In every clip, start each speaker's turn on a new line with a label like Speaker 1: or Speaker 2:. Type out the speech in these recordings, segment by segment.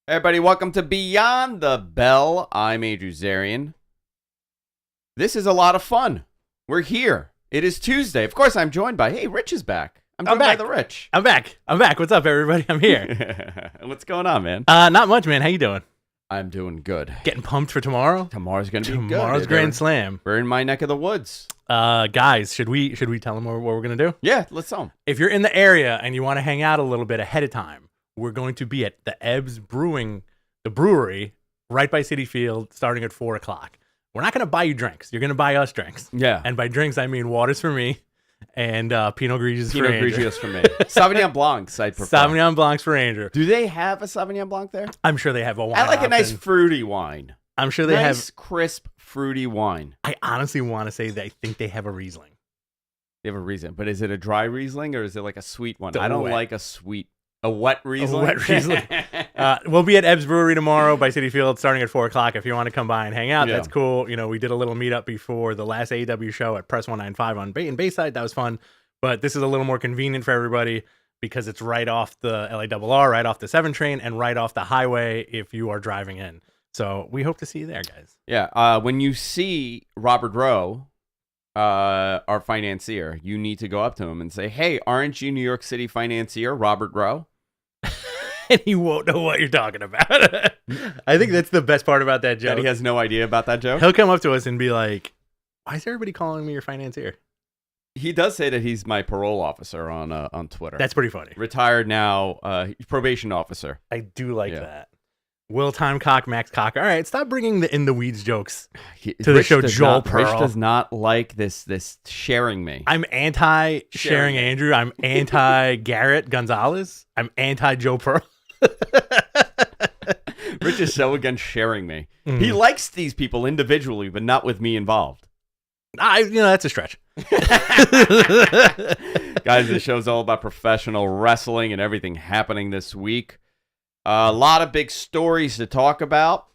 Speaker 1: Hey everybody, welcome to Beyond the Bell. I'm Andrew Zarian. This is a lot of fun. We're here. It is Tuesday. Of course, I'm joined by, Rich is back. I'm joined by the Rich.
Speaker 2: I'm back. What's up, everybody? I'm here.
Speaker 1: What's going on, man?
Speaker 2: Not much, man. How you doing?
Speaker 1: I'm doing good.
Speaker 2: Getting pumped for tomorrow?
Speaker 1: Tomorrow's going to be good.
Speaker 2: Tomorrow's Grand Slam.
Speaker 1: We're in my neck of the woods.
Speaker 2: Guys, should we tell them what we're going to do?
Speaker 1: Yeah, let's tell them.
Speaker 2: If you're in the area and you want to hang out a little bit ahead of time, we're going to be at the Ebbs Brewing, the brewery, right by Citi Field, starting at 4 o'clock. We're not going to buy you drinks. You're going to buy us drinks.
Speaker 1: Yeah.
Speaker 2: And by drinks, I mean waters for me and Pinot Grigio for Andrew.
Speaker 1: Pinot Grigio for me. Sauvignon Blancs, I prefer.
Speaker 2: Sauvignon Blancs for Andrew.
Speaker 1: Do they have a Sauvignon Blanc there?
Speaker 2: I'm sure they have a wine
Speaker 1: I like
Speaker 2: option.
Speaker 1: a nice fruity wine.
Speaker 2: I'm sure they have.
Speaker 1: Nice, crisp, fruity wine.
Speaker 2: I honestly want to say that I think they have a Riesling.
Speaker 1: They have a Riesling. But is it a dry Riesling or is it like a sweet one?
Speaker 2: The
Speaker 1: I don't
Speaker 2: wet.
Speaker 1: like a wet Riesling.
Speaker 2: A wet Riesling. We'll be at Ebbs Brewery tomorrow by Citi Field starting at 4 o'clock. If you want to come by and hang out, that's cool. You know, we did a little meetup before the last AEW show at Press 195 in Bayside. That was fun. But this is a little more convenient for everybody because it's right off the LARR, right off the 7 train, and right off the highway if you are driving in. So we hope to see you there, guys.
Speaker 1: Yeah. When you see Robert Rowe, our financier, you need to go up to him and say, "Hey, aren't you New York City financier Robert Rowe?"
Speaker 2: And he won't know what you're talking about. I think that's the best part about that joke.
Speaker 1: That he has no idea about that joke?
Speaker 2: He'll come up to us and be like, "Why is everybody calling me your financier?"
Speaker 1: He does say that he's my parole officer on Twitter.
Speaker 2: That's pretty funny.
Speaker 1: Retired now, probation officer.
Speaker 2: I do like that. Will Time Cock, Max Cock. All right, stop bringing the in the weeds jokes to the show. Joel Pearl.
Speaker 1: Rich does not like this sharing me.
Speaker 2: I'm anti sharing Andrew. I'm anti Garrett Gonzalez. I'm anti Joe Pearl.
Speaker 1: Rich is so against sharing me. He likes these people individually, but not with me involved.
Speaker 2: That's a stretch.
Speaker 1: Guys, this show's all about professional wrestling and everything happening this week. A lot of big stories to talk about.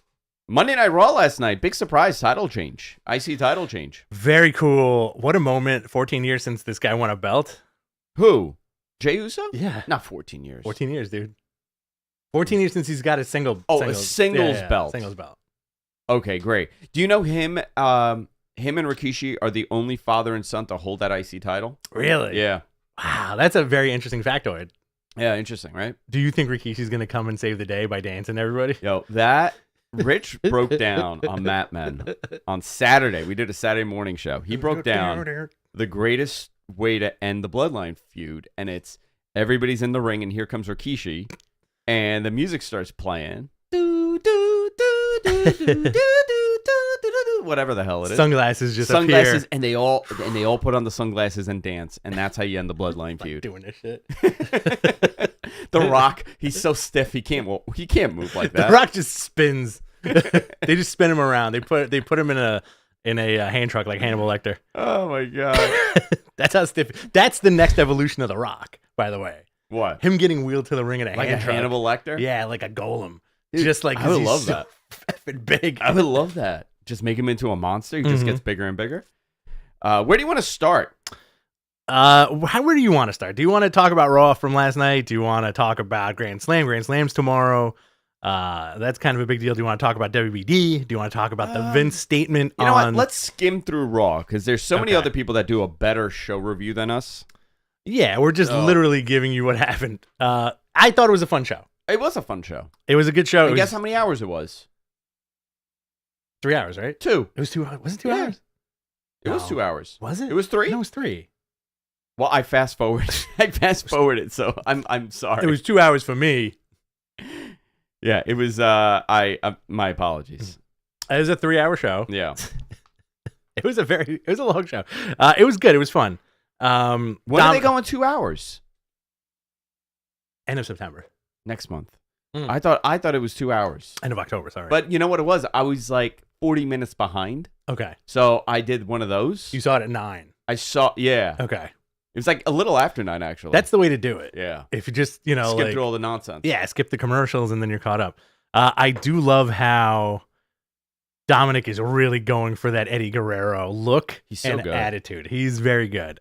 Speaker 1: Monday Night Raw last night, big surprise title change. IC title change.
Speaker 2: Very cool. What a moment. 14 years since this guy won a belt.
Speaker 1: Who? Jey Uso?
Speaker 2: Yeah.
Speaker 1: Not 14 years.
Speaker 2: 14 years, dude. 14 years since he's got a singles
Speaker 1: belt.
Speaker 2: Singles belt.
Speaker 1: Okay, great. Do you know him? Him and Rikishi are the only father and son to hold that IC title.
Speaker 2: Really?
Speaker 1: Yeah.
Speaker 2: Wow, that's a very interesting factoid.
Speaker 1: Yeah, interesting, right?
Speaker 2: Do you think Rikishi's going to come and save the day by dancing everybody?
Speaker 1: Yo, that Rich broke down on Mat Men on Saturday. We did a Saturday morning show. He broke down the greatest way to end the Bloodline feud, and it's everybody's in the ring, and here comes Rikishi, and the music starts playing. Do, do, do, do, do, do, do, whatever the hell it is.
Speaker 2: Sunglasses just appear.
Speaker 1: And they all put on the sunglasses and dance, and that's how you end the Bloodline feud.
Speaker 2: Doing this shit.
Speaker 1: The Rock, he's so stiff he can't move like that.
Speaker 2: The Rock just spins. They just spin him around. They put him in a hand truck like Hannibal Lecter.
Speaker 1: Oh my god.
Speaker 2: That's how stiff. That's the next evolution of The Rock, by the way.
Speaker 1: What?
Speaker 2: Him getting wheeled to the ring in a
Speaker 1: like
Speaker 2: hand
Speaker 1: a
Speaker 2: truck.
Speaker 1: Hannibal Lecter?
Speaker 2: Yeah, like a golem.
Speaker 1: Dude,
Speaker 2: just like
Speaker 1: I would love
Speaker 2: so
Speaker 1: that.
Speaker 2: Effing big.
Speaker 1: I would love that. Just make him into a monster. He just gets bigger and bigger. Where do you want to start?
Speaker 2: Where do you want to start? Do you want to talk about Raw from last night? Do you want to talk about Grand Slam? Grand Slam's tomorrow. That's kind of a big deal. Do you want to talk about WBD? Do you want to talk about the Vince statement?
Speaker 1: You know what? Let's skim through Raw because there's so many other people that do a better show review than us.
Speaker 2: Yeah, we're just literally giving you what happened. I thought it was a fun show.
Speaker 1: It was a fun show.
Speaker 2: It was a good show.
Speaker 1: Guess how many hours it was?
Speaker 2: 3 hours, right?
Speaker 1: 2.
Speaker 2: It was 2 hours. Was it 2 hours?
Speaker 1: It was 2 hours.
Speaker 2: Was it?
Speaker 1: It was 3?
Speaker 2: No, it was 3.
Speaker 1: Well, I fast forwarded, so I'm sorry.
Speaker 2: It was 2 hours for me.
Speaker 1: Yeah, it was. My apologies.
Speaker 2: It was a 3-hour show.
Speaker 1: Yeah,
Speaker 2: it was a long show. It was good. It was fun.
Speaker 1: When are they going 2 hours?
Speaker 2: End of September.
Speaker 1: Next month. I thought it was 2 hours.
Speaker 2: End of October, sorry.
Speaker 1: But you know what it was? I was like 40 minutes behind.
Speaker 2: Okay.
Speaker 1: So I did one of those.
Speaker 2: You saw it at 9.
Speaker 1: I saw, yeah.
Speaker 2: Okay.
Speaker 1: It was like a little after 9, actually.
Speaker 2: That's the way to do it.
Speaker 1: Yeah.
Speaker 2: If you just,
Speaker 1: skip through all the nonsense.
Speaker 2: Yeah, skip the commercials and then you're caught up. I do love how Dominic is really going for that Eddie Guerrero look and
Speaker 1: good.
Speaker 2: attitude. He's very good.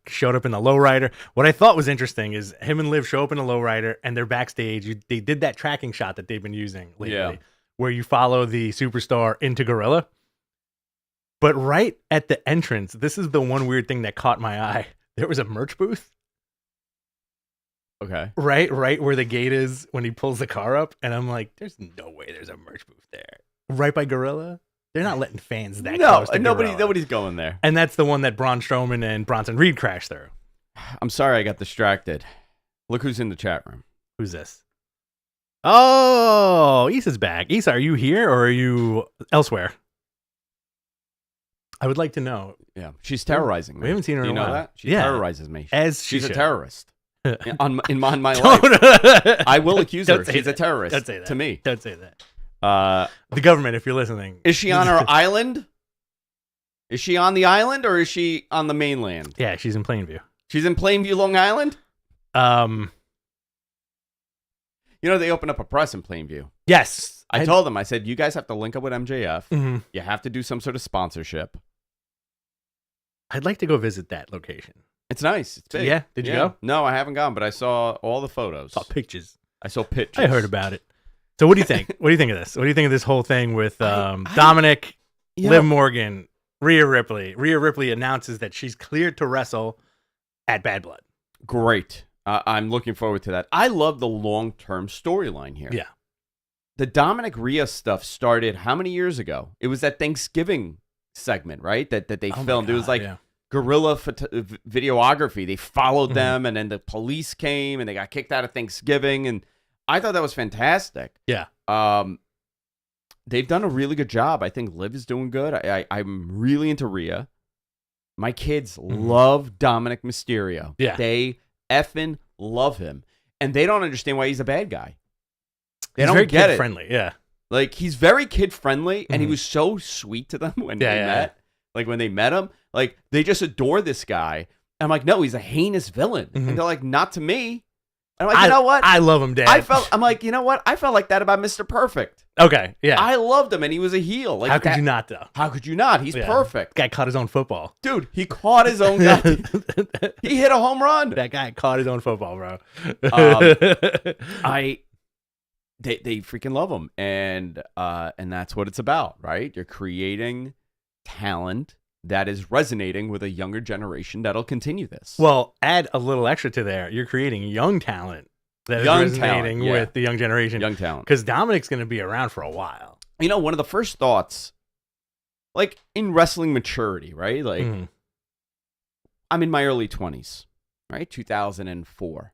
Speaker 2: Showed up in the lowrider. What I thought was interesting is him and Liv show up in the lowrider and they're backstage. They did that tracking shot that they've been using lately, where you follow the superstar into Gorilla. But right at the entrance, this is the one weird thing that caught my eye. There was a merch booth.
Speaker 1: Okay.
Speaker 2: Right where the gate is when he pulls the car up, and I'm like, there's no way there's a merch booth there. Right by Gorilla? They're not letting fans that close to Gorilla.
Speaker 1: Nobody's going there.
Speaker 2: And that's the one that Braun Strowman and Bronson Reed crashed through.
Speaker 1: I'm sorry I got distracted. Look who's in the chat room.
Speaker 2: Who's this? Oh, Issa's back. Issa, are you here or are you elsewhere? I would like to know.
Speaker 1: Yeah, she's terrorizing me.
Speaker 2: We haven't seen her in a while.
Speaker 1: Do you know that? She terrorizes me. She's a terrorist. in my life. I will accuse her. She's a terrorist.
Speaker 2: Don't say that.
Speaker 1: To me.
Speaker 2: Don't say that. The government, if you're listening.
Speaker 1: Is she on our island? Is she on the island or is she on the mainland?
Speaker 2: Yeah, she's in Plainview.
Speaker 1: She's in Plainview, Long Island? You know, they opened up a press in Plainview.
Speaker 2: Yes.
Speaker 1: I told them, I said, you guys have to link up with MJF.
Speaker 2: Mm-hmm.
Speaker 1: You have to do some sort of sponsorship.
Speaker 2: I'd like to go visit that location.
Speaker 1: It's nice. It's big.
Speaker 2: Yeah. Did you go?
Speaker 1: No, I haven't gone, but I saw all the photos.
Speaker 2: Saw pictures.
Speaker 1: I saw pictures.
Speaker 2: I heard about it. So what do you think? What do you think of this? What do you think of this whole thing with Dominic, Liv Morgan, Rhea Ripley? Rhea Ripley announces that she's cleared to wrestle at Bad Blood.
Speaker 1: Great. I'm looking forward to that. I love the long-term storyline here.
Speaker 2: Yeah.
Speaker 1: The Dominic Rhea stuff started how many years ago? It was that Thanksgiving segment, right? That they filmed. It was like guerrilla videography. They followed them, and then the police came, and they got kicked out of Thanksgiving, and I thought that was fantastic.
Speaker 2: Yeah.
Speaker 1: They've done a really good job. I think Liv is doing good. I'm really into Rhea. My kids love Dominic Mysterio.
Speaker 2: Yeah.
Speaker 1: They effing love him. And they don't understand why he's a bad guy.
Speaker 2: He's
Speaker 1: don't
Speaker 2: very
Speaker 1: get
Speaker 2: kid-friendly, yeah.
Speaker 1: Like, he's very kid-friendly, and he was so sweet to them when they met. Like, when they met him, like, they just adore this guy. I'm like, no, he's a heinous villain. And they're like, not to me. And I'm like, you know what?
Speaker 2: I love him, Dad.
Speaker 1: I'm like, you know what? I felt like that about Mr. Perfect.
Speaker 2: Okay, yeah.
Speaker 1: I loved him, and he was a heel. Like,
Speaker 2: how could you not, though?
Speaker 1: How could you not? He's perfect.
Speaker 2: Guy caught his own football.
Speaker 1: Dude, he caught his own guy. He hit a home run.
Speaker 2: That guy caught his own football, bro.
Speaker 1: They freaking love him, and that's what it's about, right? You're creating talent that is resonating with a younger generation that'll continue this.
Speaker 2: Well, add a little extra to there. You're creating young talent that is resonating with the young generation.
Speaker 1: Young talent.
Speaker 2: Because Dominic's going to be around for a while.
Speaker 1: You know, one of the first thoughts, like in wrestling maturity, right? Like, I'm in my early 20s, right? 2004.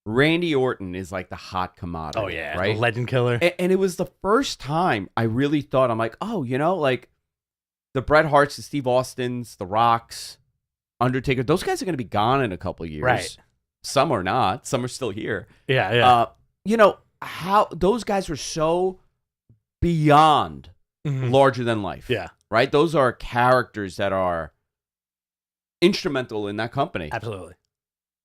Speaker 1: Randy Orton is like the hot commodity.
Speaker 2: Oh, yeah.
Speaker 1: Right?
Speaker 2: The legend killer.
Speaker 1: And it was the first time I really thought, I'm like, oh, you know, like the Bret Harts, the Steve Austins, the Rocks, Undertaker, those guys are going to be gone in a couple of years.
Speaker 2: Right.
Speaker 1: Some are not. Some are still here.
Speaker 2: Yeah, yeah.
Speaker 1: You know, how those guys were so beyond larger than life.
Speaker 2: Yeah.
Speaker 1: Right? Those are characters that are instrumental in that company.
Speaker 2: Absolutely.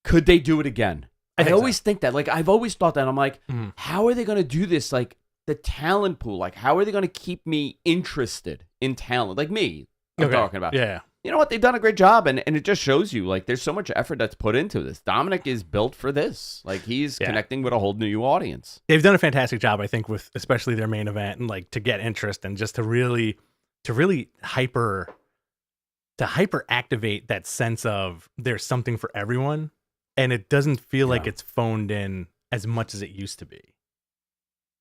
Speaker 1: Could they do it again? I always think that. Like, I've always thought that. I'm like, how are they going to do this? Like, the talent pool. Like, how are they going to keep me interested in talent? Like me, I'm talking about.
Speaker 2: Yeah.
Speaker 1: You know what? They've done a great job, and it just shows you, like, there's so much effort that's put into this. Dominic is built for this. Like, he's connecting with a whole new audience.
Speaker 2: They've done a fantastic job, I think, with especially their main event, and like to get interest and just to really hyper activate that sense of there's something for everyone, and it doesn't feel like it's phoned in as much as it used to be.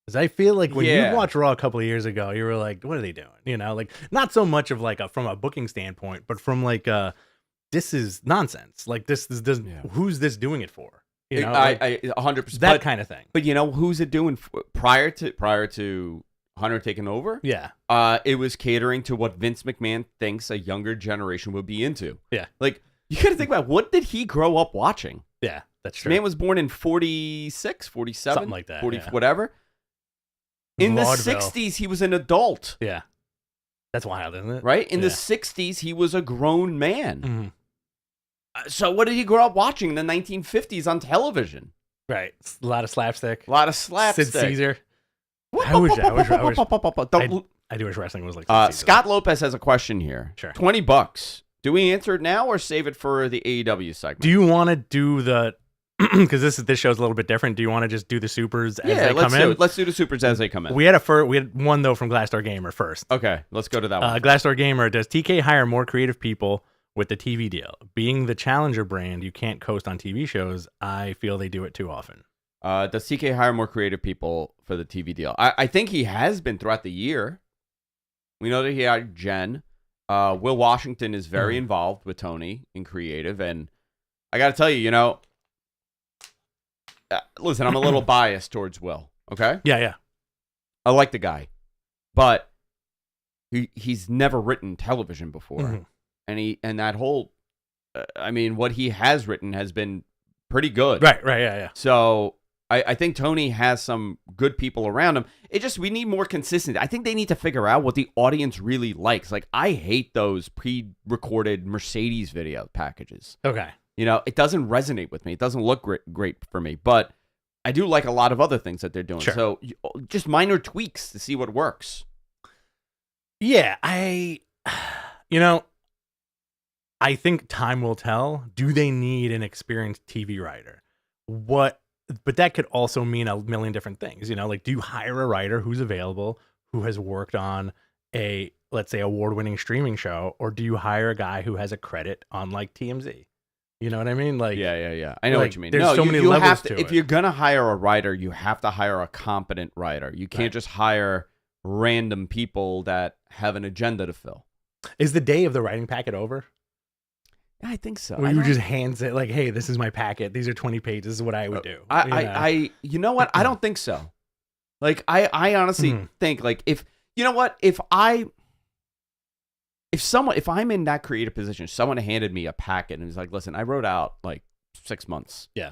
Speaker 2: Because I feel like when you watched Raw a couple of years ago, you were like, what are they doing? You know, like not so much of like from a booking standpoint, but from like this is nonsense. Like this who's this doing it for? You know,
Speaker 1: I 100%.
Speaker 2: That kind of thing.
Speaker 1: But you know, who's it doing prior to Hunter taking over?
Speaker 2: Yeah.
Speaker 1: It was catering to what Vince McMahon thinks a younger generation would be into.
Speaker 2: Yeah.
Speaker 1: Like, you got to think about, what did he grow up watching?
Speaker 2: Yeah, that's true.
Speaker 1: Man was born in 46, 47,
Speaker 2: something like that,
Speaker 1: 40, whatever. In
Speaker 2: Vaudeville.
Speaker 1: the 60s, he was an adult.
Speaker 2: Yeah. That's wild, isn't it?
Speaker 1: Right? In the 60s, he was a grown man. So what did he grow up watching in the 1950s on television?
Speaker 2: Right. A lot of slapstick.
Speaker 1: A lot of slapstick.
Speaker 2: Sid Caesar. I do wish wrestling was like
Speaker 1: Scott Lopez has a question here.
Speaker 2: Sure.
Speaker 1: $20. Do we answer it now or save it for the AEW segment?
Speaker 2: Do you want to do the because this show's a little bit different? Do you want to just do the supers as they come in?
Speaker 1: Let's do the supers as they come in.
Speaker 2: We had one though from Glassdoor Gamer first.
Speaker 1: Okay, let's go to that one.
Speaker 2: Glassdoor Gamer, does TK hire more creative people with the TV deal? Being the challenger brand, you can't coast on TV shows. I feel they do it too often.
Speaker 1: Does TK hire more creative people for the TV deal? I think he has been throughout the year. We know that he hired Jen. Will Washington is very involved with Tony in creative, and I got to tell you, listen, I'm a little biased towards Will. Okay.
Speaker 2: Yeah.
Speaker 1: I like the guy, but he's never written television before, and that whole, what he has written has been pretty good.
Speaker 2: Right. Yeah.
Speaker 1: So I think Tony has some good people around him. We need more consistency. I think they need to figure out what the audience really likes. Like, I hate those pre-recorded Mercedes video packages.
Speaker 2: Okay.
Speaker 1: It doesn't resonate with me. It doesn't look great for me, but I do like a lot of other things that they're doing.
Speaker 2: Sure.
Speaker 1: So just minor tweaks to see what works.
Speaker 2: Yeah, I think time will tell. Do they need an experienced TV writer? But that could also mean a million different things. Do you hire a writer who's available, who has worked on a, let's say, award-winning streaming show, or do you hire a guy who has a credit on like TMZ? You know what I mean? Like,
Speaker 1: yeah. I know what you mean.
Speaker 2: There's so many levels to it.
Speaker 1: If you're gonna hire a writer, you have to hire a competent writer. You can't just hire random people that have an agenda to fill.
Speaker 2: Is the day of the writing packet over?
Speaker 1: I think so.
Speaker 2: Where you just hands it like, hey, this is my packet. These are 20 pages. This is what I would do.
Speaker 1: You know what? I don't think so. Like, I honestly think, like, if I'm in that creative position, someone handed me a packet and was like, listen, I wrote out like 6 months.
Speaker 2: Yeah.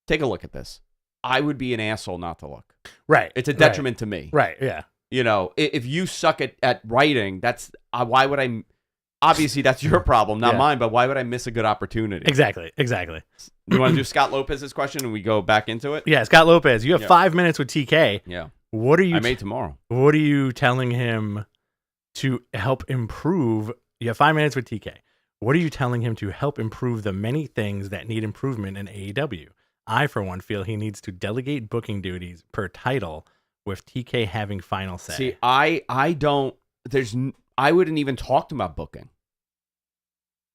Speaker 2: Take
Speaker 1: a look at this. I would be an asshole not to look.
Speaker 2: Right.
Speaker 1: It's a detriment to me.
Speaker 2: Right. Yeah.
Speaker 1: If you suck at writing, that's why would I? Obviously, that's your problem, not mine. But why would I miss a good opportunity?
Speaker 2: Exactly.
Speaker 1: You want to do Scott Lopez's question and we go back into it?
Speaker 2: Yeah, Scott Lopez. You have 5 minutes with TK.
Speaker 1: Yeah.
Speaker 2: What are you?
Speaker 1: I made tomorrow.
Speaker 2: What are you telling him to help improve? You have 5 minutes with TK. What are you telling him to help improve the many things that need improvement in AEW? I, for one, feel he needs to delegate booking duties per title, with TK having final say.
Speaker 1: See, I don't. I wouldn't even talk to him about booking.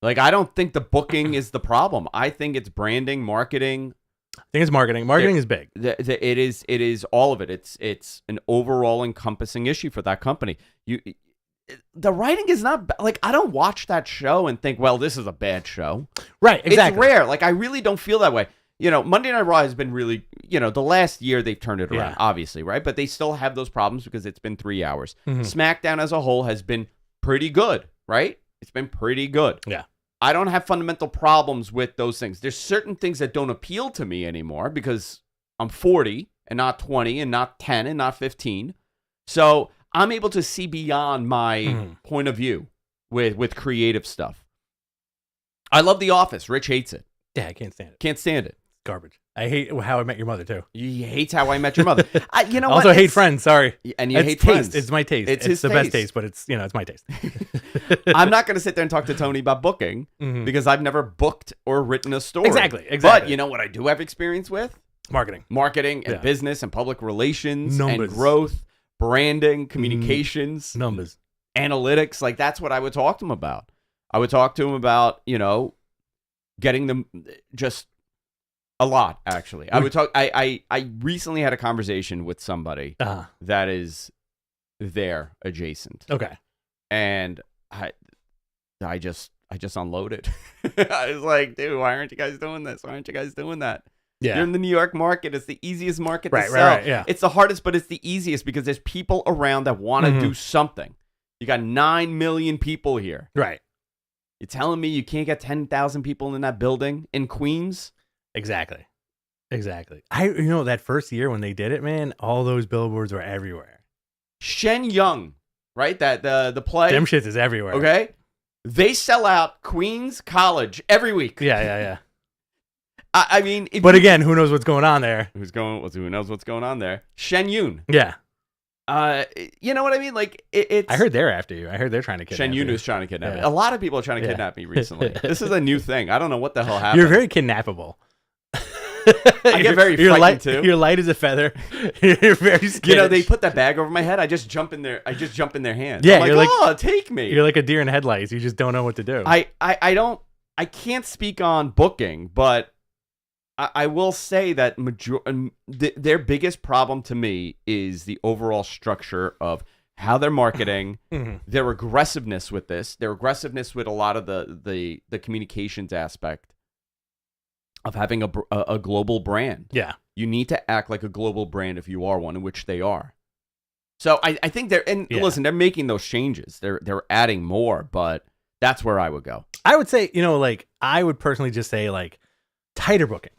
Speaker 1: Like, I don't think the booking is the problem. I think it's branding, marketing.
Speaker 2: I think it's marketing. Marketing is big.
Speaker 1: It is all of it. It's an overall encompassing issue for that company. The writing is not like, I don't watch that show and think, well, this is a bad show.
Speaker 2: Right, exactly.
Speaker 1: It's rare. Like, I really don't feel that way. Monday Night Raw has been really, the last year they've turned it around, obviously, right? But they still have those problems because it's been 3 hours. SmackDown as a whole has been pretty good, right? It's been pretty good.
Speaker 2: Yeah.
Speaker 1: I don't have fundamental problems with those things. There's certain things that don't appeal to me anymore because I'm 40 and not 20 and not 10 and not 15. So I'm able to see beyond my point of view with creative stuff. I love The Office. Rich hates it.
Speaker 2: Yeah, I can't stand it.
Speaker 1: Can't stand it.
Speaker 2: Garbage. I hate How I Met Your Mother too.
Speaker 1: He hates How I Met Your Mother. You know
Speaker 2: also
Speaker 1: what?
Speaker 2: hate Friends. Sorry.
Speaker 1: And you hate Friends.
Speaker 2: It's my taste.
Speaker 1: It's
Speaker 2: the best taste, but it's my taste.
Speaker 1: I'm not going to sit there and talk to Tony about booking because I've never booked or written a story.
Speaker 2: Exactly.
Speaker 1: But you know what I do have experience with?
Speaker 2: Marketing
Speaker 1: and business and public relations
Speaker 2: Numbers.
Speaker 1: and growth, branding, communications,
Speaker 2: numbers,
Speaker 1: analytics. Like, that's what I would talk to him about. I would talk to him about, getting them just a lot, actually. I would talk. I recently had a conversation with somebody that is there adjacent.
Speaker 2: Okay.
Speaker 1: And I just unloaded. I was like, dude, why aren't you guys doing this? Why aren't you guys doing that?
Speaker 2: Yeah.
Speaker 1: You're in the New York market. It's the easiest market to sell.
Speaker 2: Right, yeah.
Speaker 1: It's the hardest, but it's the easiest because there's people around that want to do something. You got 9 million people here.
Speaker 2: Right.
Speaker 1: You're telling me you can't get 10,000 people in that building in Queens?
Speaker 2: Exactly. That first year when they did it, man, all those billboards were everywhere.
Speaker 1: Shen Young, right? That the play.
Speaker 2: Them shits is everywhere.
Speaker 1: Okay. They sell out Queens College every week.
Speaker 2: Yeah.
Speaker 1: I mean,
Speaker 2: but again, who knows what's going on there?
Speaker 1: Who knows what's going on there? Shen Yun.
Speaker 2: Yeah.
Speaker 1: You know what I mean? Like it's.
Speaker 2: I heard they're after you. I heard they're trying to kidnap you.
Speaker 1: Shen Yunu's trying to kidnap me. A lot of people are trying to kidnap me recently. This is a new thing. I don't know what the hell happened.
Speaker 2: You're very kidnappable.
Speaker 1: I get very frightened too.
Speaker 2: You're light as a feather. You're very skittish.
Speaker 1: You know, they put that bag over my head. I just jump in there. I just jump in their hands.
Speaker 2: Yeah,
Speaker 1: I'm like, oh, take me.
Speaker 2: You're like a deer in headlights. You just don't know what to do.
Speaker 1: I can't speak on booking, but I will say that their biggest problem to me is the overall structure of how they're marketing, their aggressiveness with this, their aggressiveness with a lot of the communications aspect of having a global brand.
Speaker 2: Yeah.
Speaker 1: You need to act like a global brand if you are one, in which they are. So I think listen, they're making those changes. They're adding more, but that's where I would go.
Speaker 2: I would say, I would personally just say tighter booking.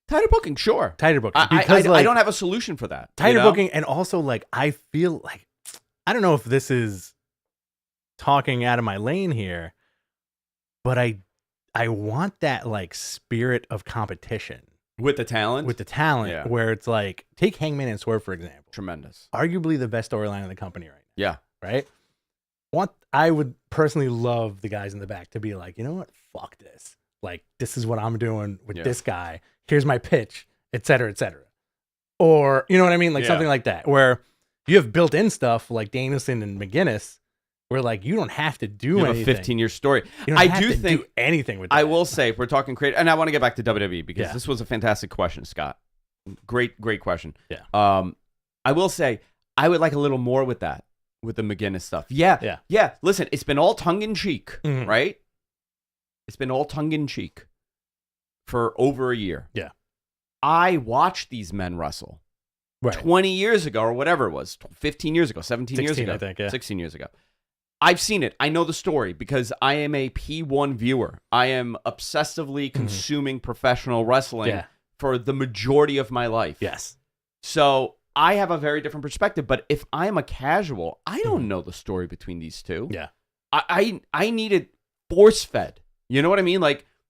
Speaker 1: Tighter booking, sure.
Speaker 2: Tighter booking.
Speaker 1: Because I don't have a solution for that.
Speaker 2: Tighter booking, and also I feel like, I don't know if this is talking out of my lane here, but I want that spirit of competition.
Speaker 1: With the talent?
Speaker 2: With the talent, where it's take Hangman and Swerve, for example.
Speaker 1: Tremendous.
Speaker 2: Arguably the best storyline in the company right now.
Speaker 1: Yeah.
Speaker 2: Right? I would personally love the guys in the back to be like, you know what? Fuck this. This is what I'm doing with this guy. Here's my pitch, et cetera, et cetera. Or, you know what I mean? Something like that, where you have built-in stuff like Danielson and McGuinness, where you don't have to do anything.
Speaker 1: A 15-year story.
Speaker 2: You don't have to do anything with that.
Speaker 1: I will say, if we're talking creative, and I want to get back to WWE because this was a fantastic question, Scott. Great question.
Speaker 2: Yeah.
Speaker 1: I will say, I would like a little more with that, with the McGuinness stuff. Yeah. Listen, it's been all tongue-in-cheek, right? It's been all tongue-in-cheek for over a year.
Speaker 2: Yeah.
Speaker 1: I watched these men wrestle 20 years ago or whatever it was, 15 years ago, 17 years ago.
Speaker 2: I think, yeah.
Speaker 1: 16 years ago. I've seen it. I know the story because I am a P1 viewer. I am obsessively consuming professional wrestling for the majority of my life.
Speaker 2: Yes.
Speaker 1: So I have a very different perspective. But if I'm a casual, I don't know the story between these two.
Speaker 2: Yeah.
Speaker 1: I need it force-fed. You know what I mean?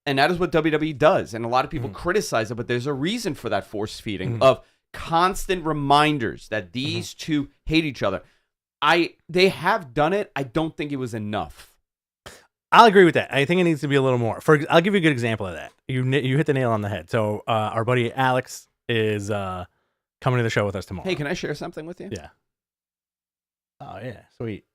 Speaker 1: And that is what WWE does. And a lot of people criticize it, but there's a reason for that force feeding of constant reminders that these two hate each other. They have done it. I don't think it was enough.
Speaker 2: I'll agree with that. I think it needs to be a little more. I'll give you a good example of that. You hit the nail on the head. So our buddy Alex is coming to the show with us tomorrow.
Speaker 1: Hey, can I share something with you?
Speaker 2: Yeah. Oh, yeah. Sweet.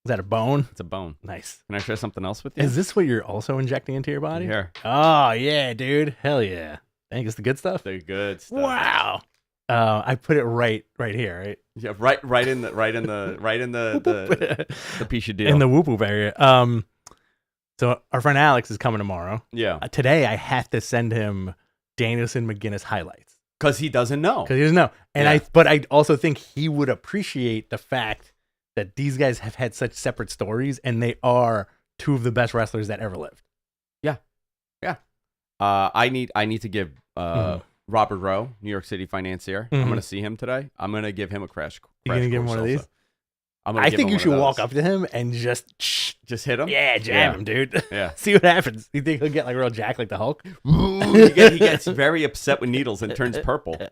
Speaker 2: Is that a bone?
Speaker 1: It's a bone.
Speaker 2: Nice.
Speaker 1: Can I share something else with you?
Speaker 2: Is this what you're also injecting into your body?
Speaker 1: Here.
Speaker 2: Oh, yeah, dude. Hell yeah. I think it's the good stuff.
Speaker 1: The good stuff.
Speaker 2: Wow. I put it right here, right?
Speaker 1: Yeah, right in the piece of deal.
Speaker 2: In the whoop whoop area. So our friend Alex is coming tomorrow.
Speaker 1: Yeah.
Speaker 2: Today I have to send him Danielson McGuinness highlights.
Speaker 1: Because he doesn't know.
Speaker 2: Because he doesn't know. And but I also think he would appreciate the fact that these guys have had such separate stories and they are two of the best wrestlers that ever lived.
Speaker 1: Yeah. Yeah. I need to give Robert Rowe, New York City financier. I'm going to see him today. I'm going to give him a crash.
Speaker 2: You going to give him one of these?
Speaker 1: I
Speaker 2: think you should walk up to him and just
Speaker 1: hit him.
Speaker 2: Yeah, jab him, dude.
Speaker 1: Yeah.
Speaker 2: See what happens. You think he'll get real jacked like the Hulk?
Speaker 1: He gets very upset with needles and turns purple.
Speaker 2: All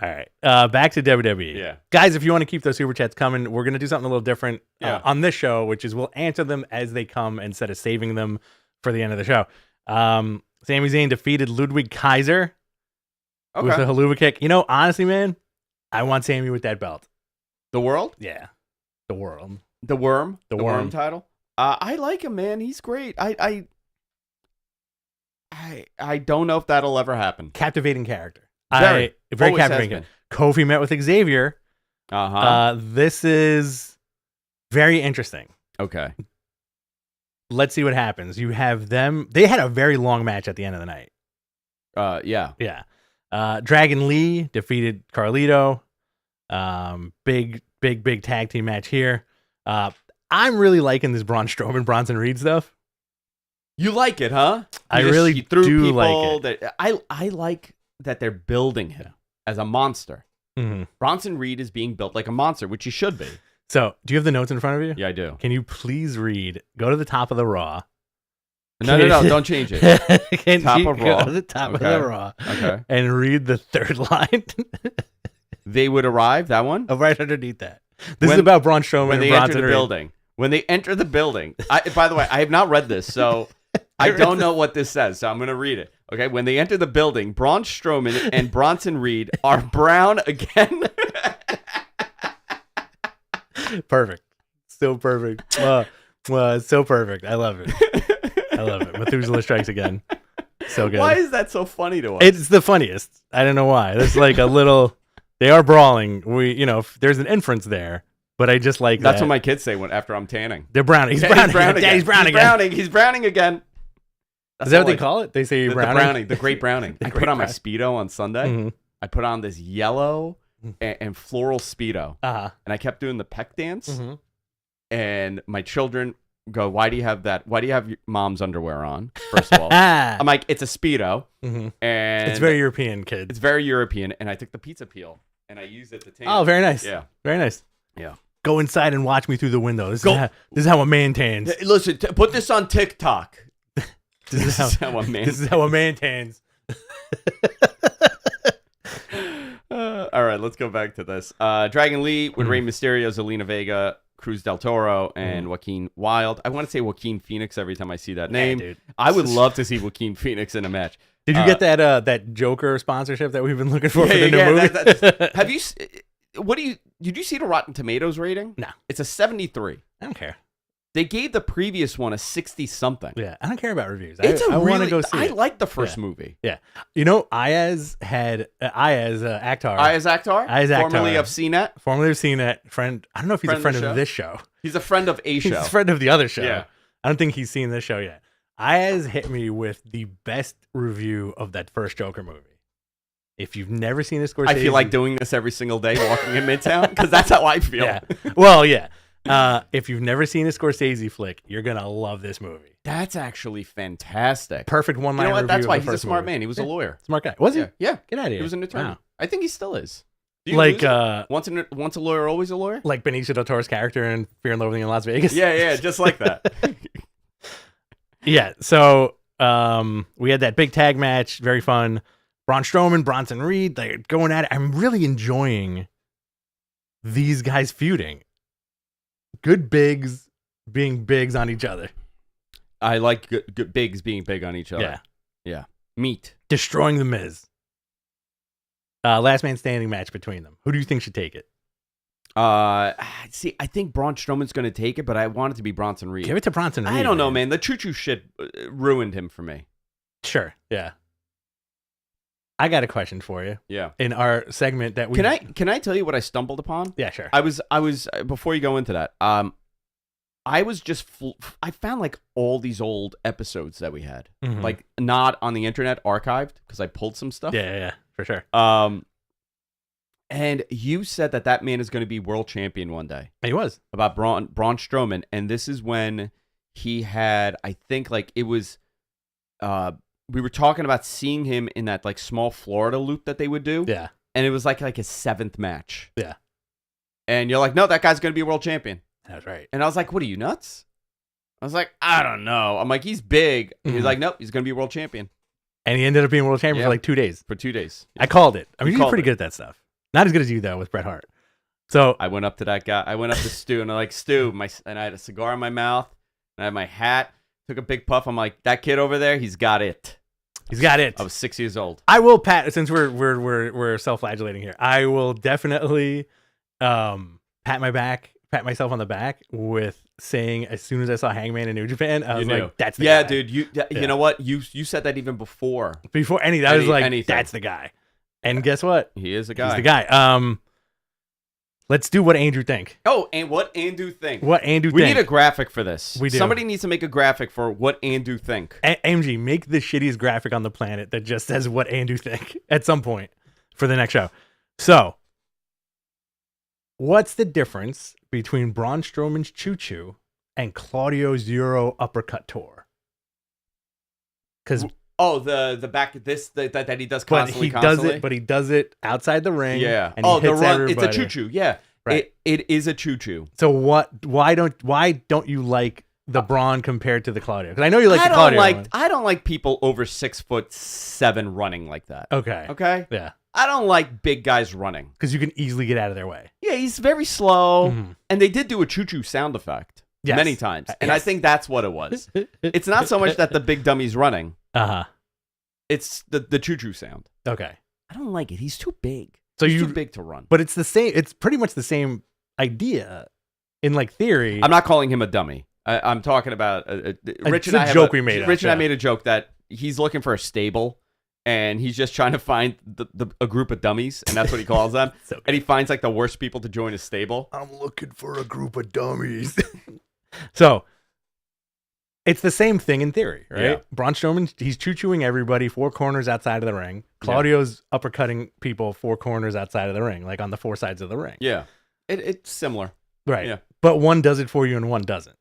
Speaker 2: right. Back to WWE.
Speaker 1: Yeah.
Speaker 2: Guys, if you want to keep those super chats coming, we're going to do something a little different on this show, which is we'll answer them as they come instead of saving them for the end of the show. Sami Zayn defeated Ludwig Kaiser with a haluva kick. Honestly, man, I want Sami with that belt.
Speaker 1: The world?
Speaker 2: Yeah. The world.
Speaker 1: The worm? The worm title? I like him, man. He's great. I don't know if that'll ever happen.
Speaker 2: Captivating character.
Speaker 1: Very
Speaker 2: captivating. Kofi met with Xavier. This is very interesting.
Speaker 1: Okay.
Speaker 2: Let's see what happens. You have them. They had a very long match at the end of the night.
Speaker 1: Yeah.
Speaker 2: Yeah. Dragon Lee defeated Carlito. Big tag team match here. I'm really liking this Braun Strowman, Bronson Reed stuff.
Speaker 1: You like it, huh?
Speaker 2: I really do like it.
Speaker 1: I like that they're building him as a monster.
Speaker 2: Mm-hmm.
Speaker 1: Bronson Reed is being built like a monster, which he should be.
Speaker 2: So, do you have the notes in front of you?
Speaker 1: Yeah, I do.
Speaker 2: Can you please read? Go to the top of the Raw.
Speaker 1: No, don't change it.
Speaker 2: Top of Raw. Go to the top of the Raw.
Speaker 1: Okay.
Speaker 2: And read the third line.
Speaker 1: they would arrive. That one.
Speaker 2: Oh, right underneath that. This is about Braun Strowman
Speaker 1: when
Speaker 2: and
Speaker 1: they
Speaker 2: Bronson
Speaker 1: enter the
Speaker 2: Reed.
Speaker 1: building. When they enter the building. By the way, I have not read this, so I don't know what this says. So I'm going to read it. Okay. When they enter the building, Braun Strowman and Bronson Reed are brown again.
Speaker 2: Perfect. So perfect. It's so perfect. I love it. I love it. Methuselah strikes again. So good.
Speaker 1: Why is that so funny to us?
Speaker 2: It's the funniest. I don't know why. There's like a little. They are brawling. There's an inference there, but I just like
Speaker 1: that's
Speaker 2: that.
Speaker 1: what my kids say when after I'm tanning.
Speaker 2: They're browning. He's browning. Daddy's browning.
Speaker 1: He's browning again.
Speaker 2: Is that what they call it? They say you're browning.
Speaker 1: The great browning. I put on my Speedo on Sunday.
Speaker 2: Mm-hmm.
Speaker 1: I put on this yellow and floral Speedo, and I kept doing the peck dance.
Speaker 2: Mm-hmm.
Speaker 1: And my children go, "Why do you have that? Why do you have your mom's underwear on?" First of all, I'm like, "It's a Speedo," and
Speaker 2: it's very European, kids.
Speaker 1: It's very European, and I took the pizza peel and I used it to tan.
Speaker 2: Oh, very nice.
Speaker 1: Yeah,
Speaker 2: very nice.
Speaker 1: Yeah.
Speaker 2: Go inside and watch me through the window. This is how a man tans.
Speaker 1: Listen, put this on TikTok.
Speaker 2: This is how a man tans.
Speaker 1: All right, let's go back to this. Dragon Lee with Rey Mysterio, Zelina Vega, Cruz Del Toro, and Joaquin Wilde. I want to say Joaquin Phoenix every time I see that name.
Speaker 2: Dude.
Speaker 1: I would love to see Joaquin Phoenix in a match.
Speaker 2: Did you get that Joker sponsorship that we've been looking for the new movie?
Speaker 1: Have you? Did you see the Rotten Tomatoes rating?
Speaker 2: No,
Speaker 1: it's a 73.
Speaker 2: I don't care.
Speaker 1: They gave the previous one a 60-something.
Speaker 2: Yeah, I don't care about reviews.
Speaker 1: I
Speaker 2: want to go see
Speaker 1: I
Speaker 2: it.
Speaker 1: like the first movie.
Speaker 2: Yeah. Ayaz had Akhtar.
Speaker 1: Formerly of CNET.
Speaker 2: Formerly of CNET. Friend. I don't know if he's a friend of this show.
Speaker 1: He's a friend of a show.
Speaker 2: He's a friend of the other show.
Speaker 1: Yeah.
Speaker 2: I don't think he's seen this show yet. Ayaz hit me with the best review of that first Joker movie. If you've never seen a Scorsese...
Speaker 1: I feel like doing this every single day walking in Midtown because that's how I feel.
Speaker 2: Yeah. Well, yeah. If you've never seen a Scorsese flick, you're going to love this movie.
Speaker 1: That's actually fantastic.
Speaker 2: Perfect one-line review.
Speaker 1: That's why he's a
Speaker 2: first
Speaker 1: smart
Speaker 2: movie.
Speaker 1: man. He was a lawyer.
Speaker 2: Smart guy. Was he?
Speaker 1: Yeah.
Speaker 2: Get out of here.
Speaker 1: He was an attorney.
Speaker 2: Wow.
Speaker 1: I think he still is.
Speaker 2: Like
Speaker 1: once a lawyer, always a lawyer?
Speaker 2: Like Benicio del Toro's character in Fear and Loathing in Las Vegas?
Speaker 1: Yeah, just like that.
Speaker 2: Yeah, so we had that big tag match. Very fun. Braun Strowman, Bronson Reed, they're going at it. I'm really enjoying these guys feuding. Good bigs being bigs on each other.
Speaker 1: I like good bigs being big on each other. Yeah. Meat.
Speaker 2: Destroying the Miz. Last man standing match between them. Who do you think should take it?
Speaker 1: See, I think Braun Strowman's going to take it, but I want it to be Bronson Reed.
Speaker 2: Give it to Bronson Reed.
Speaker 1: I don't know, man. The choo-choo shit ruined him for me.
Speaker 2: Sure, yeah. I got a question for you.
Speaker 1: Yeah.
Speaker 2: In our segment that we
Speaker 1: Can I tell you what I stumbled upon?
Speaker 2: Yeah, sure.
Speaker 1: I was before you go into that. I was just I found like all these old episodes that we had, like not on the internet, archived because I pulled some stuff.
Speaker 2: Yeah, for sure.
Speaker 1: And you said that man is going to be world champion one day.
Speaker 2: He was
Speaker 1: about Braun Strowman, and this is when he had, I think, like it was. We were talking about seeing him in that like small Florida loop that they would do.
Speaker 2: Yeah.
Speaker 1: And it was like his 7th match.
Speaker 2: Yeah.
Speaker 1: And you're like, no, that guy's going to be a world champion.
Speaker 2: That's right.
Speaker 1: And I was like, what are you, nuts? I was like, I don't know. I'm like, he's big. And he's like, nope, he's going to be a world champion.
Speaker 2: And he ended up being world champion for like 2 days.
Speaker 1: For 2 days.
Speaker 2: Yeah. I called it. I mean, he's pretty good at that stuff. Not as good as you, though, with Bret Hart. So
Speaker 1: I went up to that guy. I went up to Stu, and I'm like, Stu, and I had a cigar in my mouth, and I had my hat, took a big puff. I'm like, that kid over there, he's got it.
Speaker 2: He's got it.
Speaker 1: I was 6 years old.
Speaker 2: I will since we're self-flagellating here. I will definitely pat myself on the back with saying as soon as I saw Hangman in New Japan, I was like, that's the guy.
Speaker 1: Dude. You know what? You said that even before.
Speaker 2: I was like, that's the guy. And guess what?
Speaker 1: He is a guy.
Speaker 2: He's the guy. Let's do what Andrew think.
Speaker 1: Oh, and what Andrew think.
Speaker 2: We
Speaker 1: need a graphic for this.
Speaker 2: We do.
Speaker 1: Somebody needs to make a graphic for what Andrew think.
Speaker 2: AMG, make the shittiest graphic on the planet that just says what Andrew think at some point for the next show. So, what's the difference between Braun Strowman's choo-choo and Claudio's Euro uppercut tour? Because
Speaker 1: the back of this that he does constantly.
Speaker 2: He does it outside the ring.
Speaker 1: Yeah.
Speaker 2: And he hits everybody.
Speaker 1: It's a choo-choo. Yeah. Right. It is a choo-choo.
Speaker 2: So why don't you like the Braun compared to the Claudio? Because I know you like the Claudio.
Speaker 1: I don't like people over 6'7" running like that.
Speaker 2: Okay.
Speaker 1: Okay.
Speaker 2: Yeah.
Speaker 1: I don't like big guys running.
Speaker 2: Because you can easily get out of their way.
Speaker 1: Yeah, he's very slow. And they did do a choo-choo sound effect many times. And I think that's what it was. It's not so much that the big dummy's running. It's the choo-choo sound.
Speaker 2: Okay.
Speaker 1: I don't like it. He's too big.
Speaker 2: So
Speaker 1: he's too big to run.
Speaker 2: But it's the same. It's pretty much the same idea in like theory.
Speaker 1: I'm not calling him a dummy. I'm talking about Rich and I
Speaker 2: joke we made.
Speaker 1: Rich and I made a joke that he's looking for a stable, and he's just trying to find a group of dummies, and that's what he calls them. So and he finds like the worst people to join his stable.
Speaker 2: I'm looking for a group of dummies. So it's the same thing in theory, right?
Speaker 1: Yeah.
Speaker 2: Braun Strowman, he's choo-chooing everybody 4 corners outside of the ring. Claudio's uppercutting people 4 corners outside of the ring, like on the 4 sides of the ring.
Speaker 1: Yeah, it's similar.
Speaker 2: Right.
Speaker 1: Yeah.
Speaker 2: But one does it for you and one doesn't.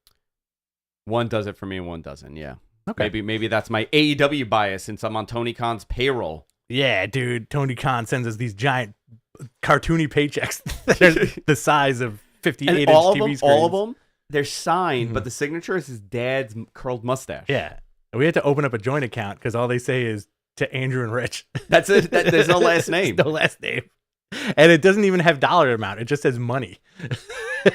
Speaker 1: One does it for me and one doesn't. Yeah.
Speaker 2: Okay.
Speaker 1: Maybe that's my AEW bias since I'm on Tony Khan's payroll.
Speaker 2: Yeah, dude. Tony Khan sends us these giant cartoony paychecks that are the size of 58-inch TV screens.
Speaker 1: All of them, they're signed, but the signature is his dad's curled mustache.
Speaker 2: Yeah. And we had to open up a joint account because all they say is to Andrew and Rich.
Speaker 1: That's it. There's no last name.
Speaker 2: No last name. And it doesn't even have dollar amount. It just says money.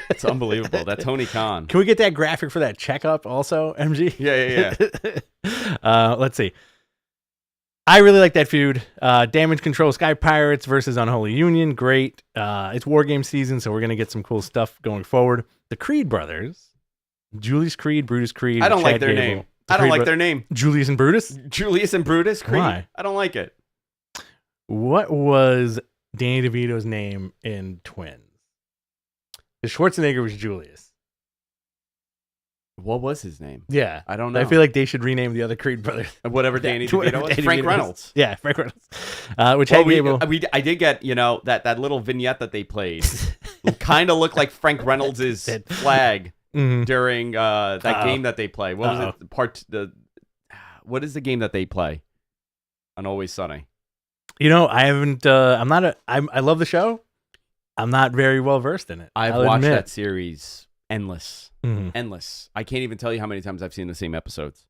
Speaker 1: It's unbelievable. That Tony Khan.
Speaker 2: Can we get that graphic for that checkup also, MG?
Speaker 1: Yeah.
Speaker 2: Let's see. I really like that feud. Damage Control Sky Pirates versus Unholy Union. Great. It's War Game season, so we're going to get some cool stuff going forward. The Creed brothers. Julius Creed, Brutus Creed.
Speaker 1: I don't like their name. I don't like their name.
Speaker 2: Julius and Brutus?
Speaker 1: Julius and Brutus Creed.
Speaker 2: Why?
Speaker 1: I don't like it.
Speaker 2: What was Danny DeVito's name in Twins? The Schwarzenegger was Julius.
Speaker 1: What was his name?
Speaker 2: Yeah.
Speaker 1: I don't know.
Speaker 2: I feel like they should rename the other Creed brothers.
Speaker 1: Whatever Danny DeVito was. Frank Reynolds.
Speaker 2: Yeah, Frank Reynolds.
Speaker 1: I did get, that little vignette that they played. Kind of looked like Frank Reynolds' flag during that game that they play. What was it? What is the game that they play on Always Sunny?
Speaker 2: I haven't. I love the show. I'm not very well versed in it.
Speaker 1: I've watched that series endless. Endless. I can't even tell you how many times I've seen the same episodes.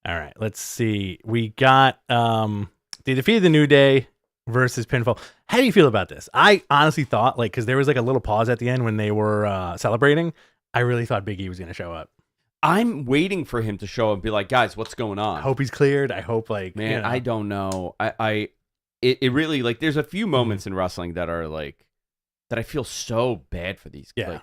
Speaker 2: All right, let's see. We got they defeated the New Day versus Pinfall. How do you feel about this? I honestly thought, because there was a little pause at the end when they were celebrating. I really thought Big E was going to show up.
Speaker 1: I'm waiting for him to show up and be like, guys, what's going on?
Speaker 2: I hope he's cleared. I hope,
Speaker 1: man, I don't know. It really, there's a few moments in wrestling that are that I feel so bad for these.
Speaker 2: Yeah.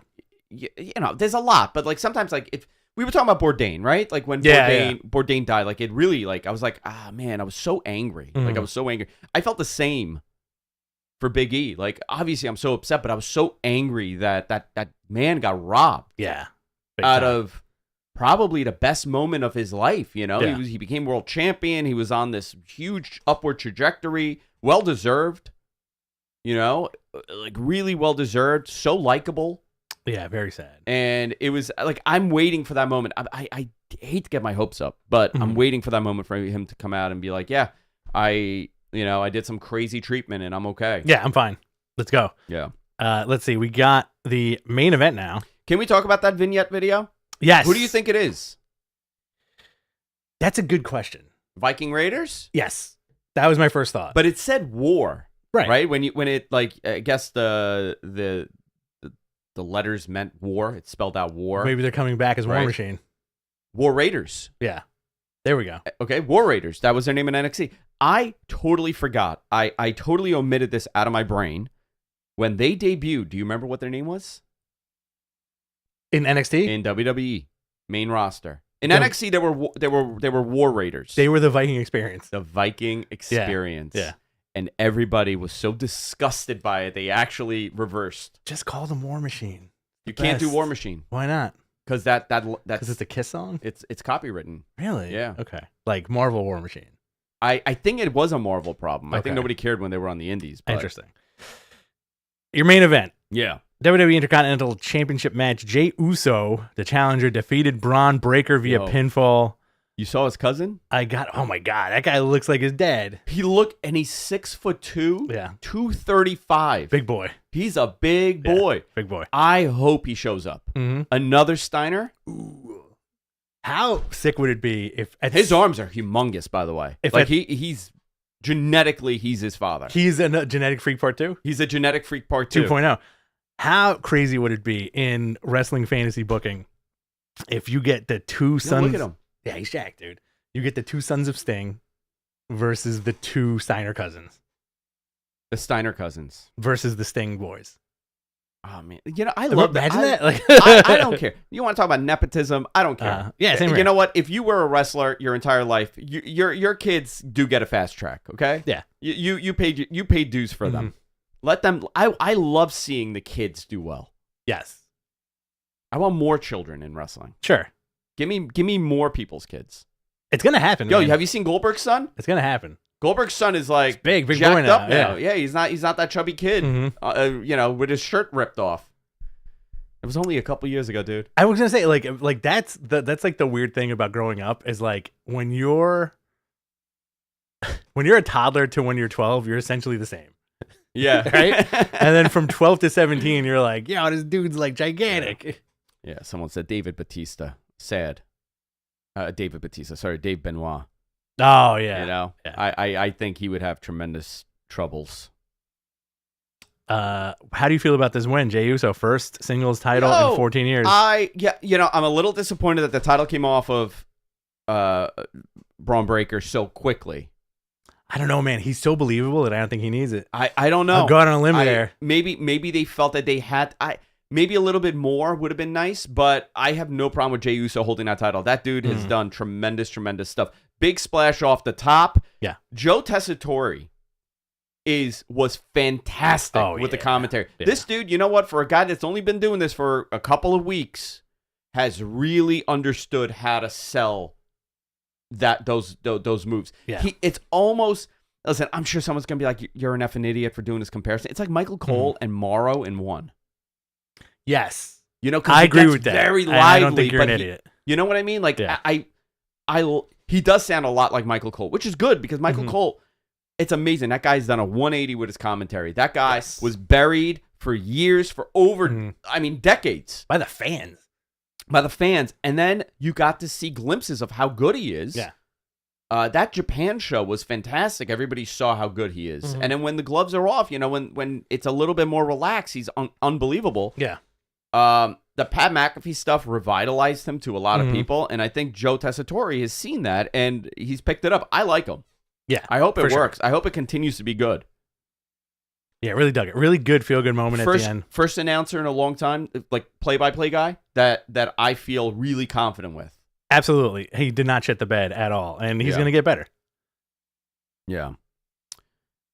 Speaker 1: There's a lot, but sometimes if we were talking about Bourdain, right? When Bourdain died, it really I was like, man, I was so angry. I was so angry. I felt the same for Big E. Obviously I'm so upset, but I was so angry that man got robbed.
Speaker 2: Yeah.
Speaker 1: Out of probably the best moment of his life, He became world champion. He was on this huge upward trajectory, well deserved. Really well deserved, so likable.
Speaker 2: Yeah, very sad.
Speaker 1: And it was I'm waiting for that moment. I hate to get my hopes up, but I'm waiting for that moment for him to come out and be like, yeah, I did some crazy treatment and I'm okay.
Speaker 2: Yeah, I'm fine. Let's go.
Speaker 1: Yeah.
Speaker 2: Let's see. We got the main event now.
Speaker 1: Can we talk about that vignette video?
Speaker 2: Yes.
Speaker 1: Who do you think it is?
Speaker 2: That's a good question.
Speaker 1: Viking Raiders?
Speaker 2: Yes. That was my first thought.
Speaker 1: But it said war.
Speaker 2: Right.
Speaker 1: When it I guess the letters meant war. It spelled out war.
Speaker 2: Maybe they're coming back as War Machine.
Speaker 1: War Raiders.
Speaker 2: Yeah. There we go.
Speaker 1: Okay, War Raiders. That was their name in NXT. I totally forgot. I totally omitted this out of my brain. When they debuted, do you remember what their name was?
Speaker 2: In NXT?
Speaker 1: In WWE. Main roster. In NXT, they were War Raiders.
Speaker 2: They were the Viking Experience.
Speaker 1: The Viking Experience.
Speaker 2: Yeah.
Speaker 1: And everybody was so disgusted by it, they actually reversed.
Speaker 2: Just call them War Machine.
Speaker 1: You can't do War Machine.
Speaker 2: Why not?
Speaker 1: Because that's
Speaker 2: it's a Kiss song.
Speaker 1: It's copywritten.
Speaker 2: Really?
Speaker 1: Yeah.
Speaker 2: Okay. Like Marvel War Machine.
Speaker 1: I think it was a Marvel problem.
Speaker 2: Okay.
Speaker 1: I think nobody cared when they were on the Indies. But...
Speaker 2: Interesting. Your main event.
Speaker 1: Yeah.
Speaker 2: WWE Intercontinental Championship match. Jey Uso, the challenger, defeated Braun Breaker via pinfall.
Speaker 1: You saw his cousin?
Speaker 2: Oh my God, that guy looks like his dad.
Speaker 1: He's 6'2".
Speaker 2: Yeah.
Speaker 1: 235.
Speaker 2: Big boy.
Speaker 1: He's a big boy.
Speaker 2: Yeah, big boy.
Speaker 1: I hope he shows up.
Speaker 2: Mm-hmm.
Speaker 1: Another Steiner?
Speaker 2: Ooh. How sick would it be if...
Speaker 1: His arms are humongous, by the way. He's Genetically, he's his father.
Speaker 2: He's a genetic freak part 2?
Speaker 1: He's a genetic freak part 2.
Speaker 2: 2.0. How crazy would it be in wrestling fantasy booking if you get the 2 sons?
Speaker 1: Look at him.
Speaker 2: Yeah, he's jacked, dude. You get the 2 sons of Sting versus the 2 Steiner cousins.
Speaker 1: The Steiner cousins.
Speaker 2: Versus the Sting boys.
Speaker 1: Oh, man. I love that.
Speaker 2: Imagine that. Like,
Speaker 1: I don't care. You want to talk about nepotism? I don't care.
Speaker 2: Yeah, same here.
Speaker 1: You know what? If you were a wrestler your entire life, your kids do get a fast track, okay?
Speaker 2: Yeah.
Speaker 1: You paid dues for them. Let them. I love seeing the kids do well.
Speaker 2: Yes.
Speaker 1: I want more children in wrestling.
Speaker 2: Sure.
Speaker 1: Give me more people's kids.
Speaker 2: It's gonna happen.
Speaker 1: Yo,
Speaker 2: man.
Speaker 1: have you seen Goldberg's son?
Speaker 2: It's gonna happen.
Speaker 1: Goldberg's son is like
Speaker 2: big boy
Speaker 1: jacked
Speaker 2: now.
Speaker 1: up now. Yeah, he's not that chubby kid. With his shirt ripped off. It was only a couple years ago, dude.
Speaker 2: I was gonna say like that's like the weird thing about growing up is like when you're a toddler to when you're 12, you're essentially the same.
Speaker 1: Yeah.
Speaker 2: Right? And then from 12 to 17, you're like, yo, this dude's like gigantic.
Speaker 1: Yeah, someone said David Batista. Sad. David Batista. Sorry, Dave Benoit.
Speaker 2: Oh, yeah.
Speaker 1: You know?
Speaker 2: Yeah.
Speaker 1: I think he would have tremendous troubles.
Speaker 2: How do you feel about this win, Jey Uso? First singles title in 14 years.
Speaker 1: I'm a little disappointed that the title came off of Braun Breaker so quickly.
Speaker 2: I don't know, man. He's so believable that I don't think he needs it.
Speaker 1: I don't know.
Speaker 2: I'll go out on a limb there.
Speaker 1: Maybe they felt that they had. Maybe a little bit more would have been nice, but I have no problem with Jey Uso holding that title. That dude has done tremendous stuff. Big splash off the top.
Speaker 2: Yeah.
Speaker 1: Joe Tessitore was fantastic with the commentary. Yeah. This dude, you know what? For a guy that's only been doing this for a couple of weeks, has really understood how to sell those moves.
Speaker 2: Yeah.
Speaker 1: It's almost. Listen, I'm sure someone's gonna be like, "You're an effing idiot for doing this comparison." It's like Michael Cole and Morrow in one.
Speaker 2: Yes,
Speaker 1: I
Speaker 2: agree with that.
Speaker 1: Very lively.
Speaker 2: I don't think you're an idiot.
Speaker 1: You know what I mean? Like, he does sound a lot like Michael Cole, which is good because Michael Cole, it's amazing. That guy's done a 180 with his commentary. That guy was buried for years, for over, decades.
Speaker 2: By the fans.
Speaker 1: And then you got to see glimpses of how good he is.
Speaker 2: Yeah.
Speaker 1: That Japan show was fantastic. Everybody saw how good he is. And then when the gloves are off, when it's a little bit more relaxed, he's unbelievable.
Speaker 2: Yeah.
Speaker 1: The Pat McAfee stuff revitalized him to a lot of people, and I think Joe Tessitore has seen that, and he's picked it up. I like him.
Speaker 2: Yeah.
Speaker 1: I hope it works. Sure. I hope it continues to be good.
Speaker 2: Yeah, really dug it. Really good feel-good moment at the end.
Speaker 1: First announcer in a long time, like play-by-play guy, that I feel really confident with.
Speaker 2: Absolutely. He did not shit the bed at all, and he's going to get better.
Speaker 1: Yeah.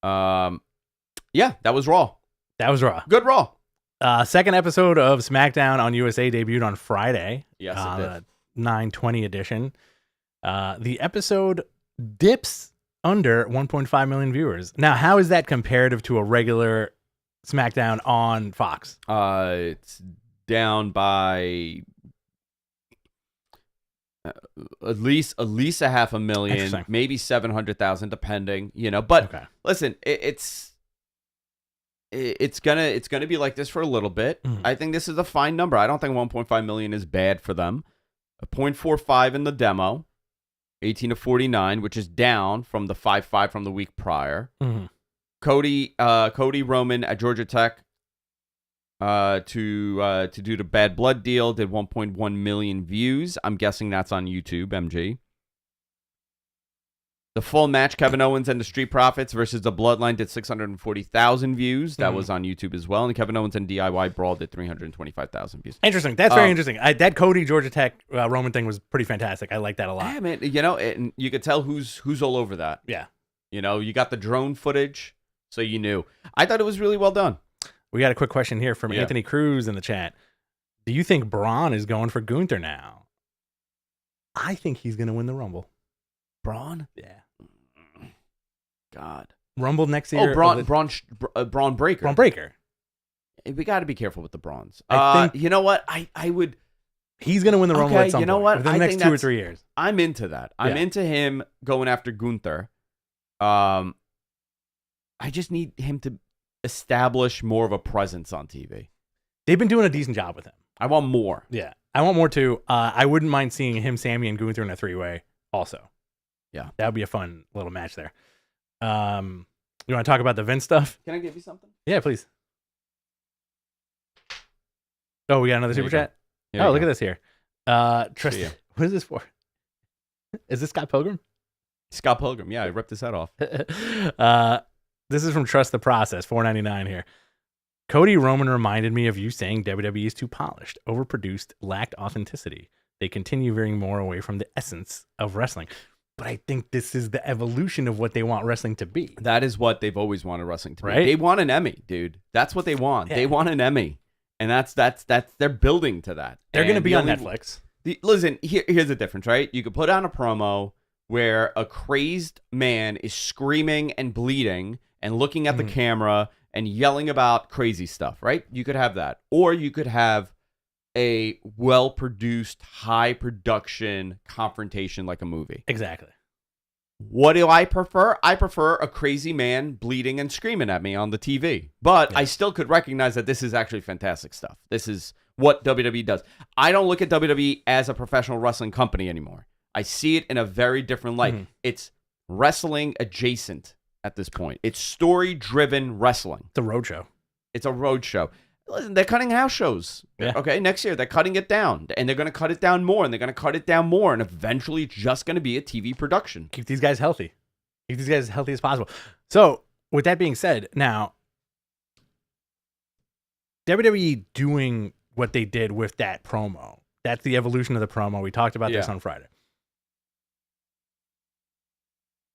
Speaker 1: Yeah, that was Raw. Good Raw.
Speaker 2: Second episode of SmackDown on USA debuted on Friday.
Speaker 1: Yes, it did.
Speaker 2: 9/20 edition. The episode dips under 1.5 million viewers. Now, how is that comparative to a regular SmackDown on Fox?
Speaker 1: It's down by at least a 500,000, maybe 700,000, depending. But listen, it's gonna be like this for a little bit. I think this is a fine number. I don't think 1.5 million is bad for them. A 0.45 in the demo, 18 to 49, which is down from the 5.5 from the week prior. Cody Roman at Georgia Tech to do the Bad Blood deal did 1.1 million views. I'm guessing that's on YouTube, MG. The full match, Kevin Owens and the Street Profits versus the Bloodline, did 640,000 views. That was on YouTube as well. And Kevin Owens and DIY Brawl did 325,000 views.
Speaker 2: Interesting. That's very interesting. That Cody Georgia Tech Roman thing was pretty fantastic. I like that a lot.
Speaker 1: Yeah, man. And you could tell who's all over that.
Speaker 2: Yeah.
Speaker 1: You got the drone footage, so you knew. I thought it was really well done.
Speaker 2: We got a quick question here from Anthony Cruz in the chat. Do you think Braun is going for Gunther now? I think he's going to win the Rumble.
Speaker 1: Braun?
Speaker 2: Yeah.
Speaker 1: God.
Speaker 2: Rumble next year.
Speaker 1: Braun Breaker.
Speaker 2: Braun Breaker.
Speaker 1: We got to be careful with the Brauns.
Speaker 2: I think,
Speaker 1: you know what? I would.
Speaker 2: He's going to win the Rumble at some point.
Speaker 1: What?
Speaker 2: Within the next 2 or 3 years.
Speaker 1: I'm into that. I'm into him going after Gunther. I just need him to establish more of a presence on TV.
Speaker 2: They've been doing a decent job with him.
Speaker 1: I want more.
Speaker 2: Yeah. I want more too. I wouldn't mind seeing him, Sammy, and Gunther in a 3-way also.
Speaker 1: Yeah.
Speaker 2: That would be a fun little match there. You want to talk about the Vince stuff?
Speaker 1: Can I give you something?
Speaker 2: Yeah, please. Oh, we got another super chat? Oh, look at this here. Tristan, what is this for? Is this Scott Pilgrim?
Speaker 1: Scott Pilgrim, yeah, I ripped his head off.
Speaker 2: This is from Trust the Process, $4.99 here. Cody Roman reminded me of you saying WWE is too polished, overproduced, lacked authenticity. They continue veering more away from the essence of wrestling. But I think this is the evolution of what they want wrestling to be.
Speaker 1: That is what they've always wanted wrestling to be.
Speaker 2: Right?
Speaker 1: They want an Emmy, dude. That's what they want.
Speaker 2: Yeah.
Speaker 1: They want an Emmy. And that's they're building to that.
Speaker 2: They're going to be on
Speaker 1: only,
Speaker 2: Netflix.
Speaker 1: Listen, here's the difference, right? You could put on a promo where a crazed man is screaming and bleeding and looking at the camera and yelling about crazy stuff, right? You could have that. Or you could have a well-produced, high-production confrontation like a movie.
Speaker 2: Exactly.
Speaker 1: What do I prefer? I prefer a crazy man bleeding and screaming at me on the TV. But I still could recognize that this is actually fantastic stuff. This is what WWE does. I don't look at WWE as a professional wrestling company anymore. I see it in a very different light. It's wrestling adjacent at this point. It's story-driven wrestling.
Speaker 2: It's a roadshow.
Speaker 1: It's a roadshow. Listen, they're cutting house shows.
Speaker 2: Yeah.
Speaker 1: Okay, next year they're cutting it down, and they're going to cut it down more, and they're going to cut it down more, and eventually it's just going to be a TV production.
Speaker 2: Keep these guys healthy. Keep these guys as healthy as possible. So, with that being said, now, WWE doing what they did with that promo, that's the evolution of the promo. We talked about this on Friday.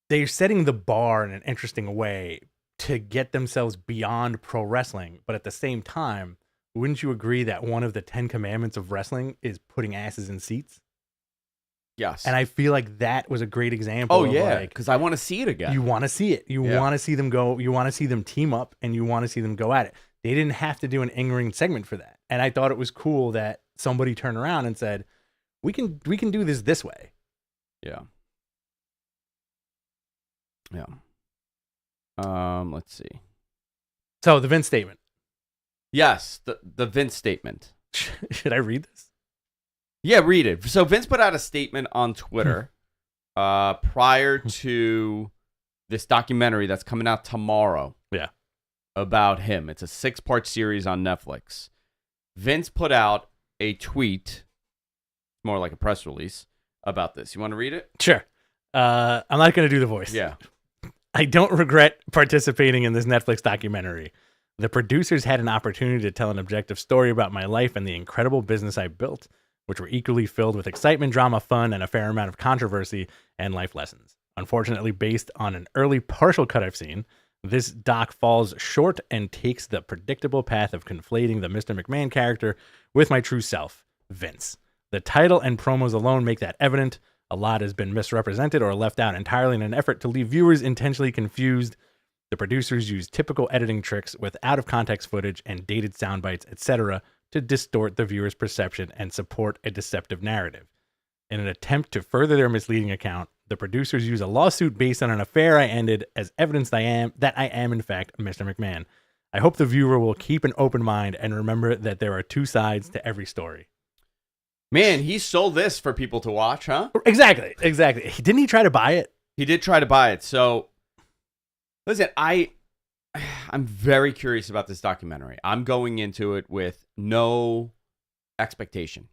Speaker 2: They're setting the bar in an interesting way to get themselves beyond pro wrestling, but at the same time, wouldn't you agree that one of the 10 commandments of wrestling is putting asses in seats?
Speaker 1: Yes.
Speaker 2: And I feel like that was a great example.
Speaker 1: Oh, yeah, because I want to see it again.
Speaker 2: You want to see it. You want to see them go. You want to see them team up, and you want to see them go at it. They didn't have to do an in-ring segment for that. And I thought it was cool that somebody turned around and said, we can do this way.
Speaker 1: Yeah. Yeah. Let's see.
Speaker 2: So the Vince statement.
Speaker 1: Yes, the Vince statement.
Speaker 2: Should I read this?
Speaker 1: Yeah, read it. So Vince put out a statement on Twitter prior to this documentary that's coming out tomorrow.
Speaker 2: Yeah.
Speaker 1: About him. It's a 6-part series on Netflix. Vince put out a tweet, more like a press release, about this. You want to read it?
Speaker 2: Sure. I'm not going to do the voice.
Speaker 1: Yeah.
Speaker 2: I don't regret participating in this Netflix documentary. The producers had an opportunity to tell an objective story about my life and the incredible business I built, which were equally filled with excitement, drama, fun, and a fair amount of controversy and life lessons. Unfortunately, based on an early partial cut I've seen, this doc falls short and takes the predictable path of conflating the Mr. McMahon character with my true self, Vince. The title and promos alone make that evident. A lot has been misrepresented or left out entirely in an effort to leave viewers intentionally confused. The producers use typical editing tricks with out-of-context footage and dated sound bites, etc., to distort the viewer's perception and support a deceptive narrative. In an attempt to further their misleading account, the producers use a lawsuit based on an affair I ended as evidence that I am in fact Mr. McMahon. I hope the viewer will keep an open mind and remember that there are two sides to every story.
Speaker 1: Man, he sold this for people to watch, huh?
Speaker 2: Exactly. Didn't he try to buy it?
Speaker 1: He did try to buy it. So, listen, I'm very curious about this documentary. I'm going into it with no expectation.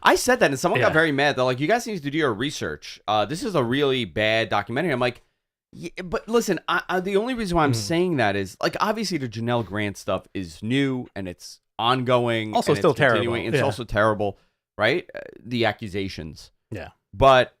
Speaker 1: I said that, and someone got very mad. They're like, you guys need to do your research. This is a really bad documentary. I'm like, yeah, but listen, the only reason why I'm saying that is, like, obviously the Janelle Grant stuff is new, and it's ongoing.
Speaker 2: Also
Speaker 1: and
Speaker 2: still
Speaker 1: it's
Speaker 2: terrible.
Speaker 1: It's also terrible, right? The accusations.
Speaker 2: Yeah.
Speaker 1: But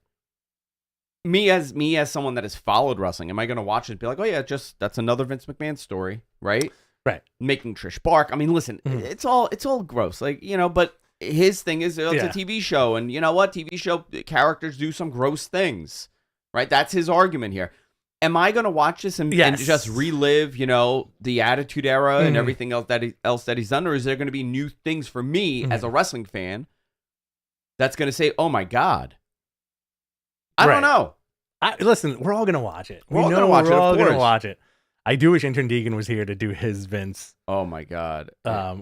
Speaker 1: me as someone that has followed wrestling, am I going to watch it and be like, oh yeah, just that's another Vince McMahon story, right?
Speaker 2: Right.
Speaker 1: Making Trish bark. I mean, listen, it's all gross, like, you know. But his thing is it's a TV show, and you know what? TV show characters do some gross things, right? That's his argument here. Am I going to watch this and just relive, you know, the Attitude Era and everything else that he's done, or is there going to be new things for me as a wrestling fan that's going to say, "Oh my God"? I don't know.
Speaker 2: Listen, we're all going to watch it.
Speaker 1: We're all going to watch it.
Speaker 2: We're all going to watch it. I do wish Intern Deegan was here to do his Vince.
Speaker 1: Oh my God,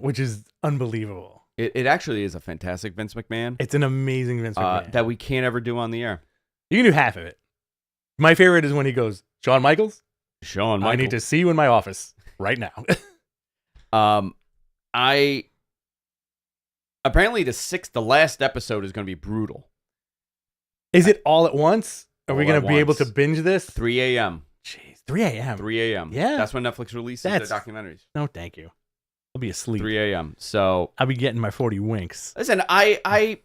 Speaker 2: which is unbelievable.
Speaker 1: It actually is a fantastic Vince McMahon.
Speaker 2: It's an amazing Vince McMahon
Speaker 1: that we can't ever do on the air.
Speaker 2: You can do half of it. My favorite is when he goes, Shawn Michaels,
Speaker 1: I
Speaker 2: need to see you in my office right now.
Speaker 1: Apparently the last episode is going to be brutal.
Speaker 2: Is it all at once? Are we
Speaker 1: All
Speaker 2: going
Speaker 1: at
Speaker 2: to be able
Speaker 1: once.
Speaker 2: to binge this?
Speaker 1: 3 a.m.
Speaker 2: Jeez, 3 a.m.
Speaker 1: 3 a.m.
Speaker 2: Yeah.
Speaker 1: That's when Netflix releases their documentaries.
Speaker 2: No, thank you. I'll be asleep.
Speaker 1: 3 a.m. So
Speaker 2: I'll be getting my 40 winks.
Speaker 1: listen, I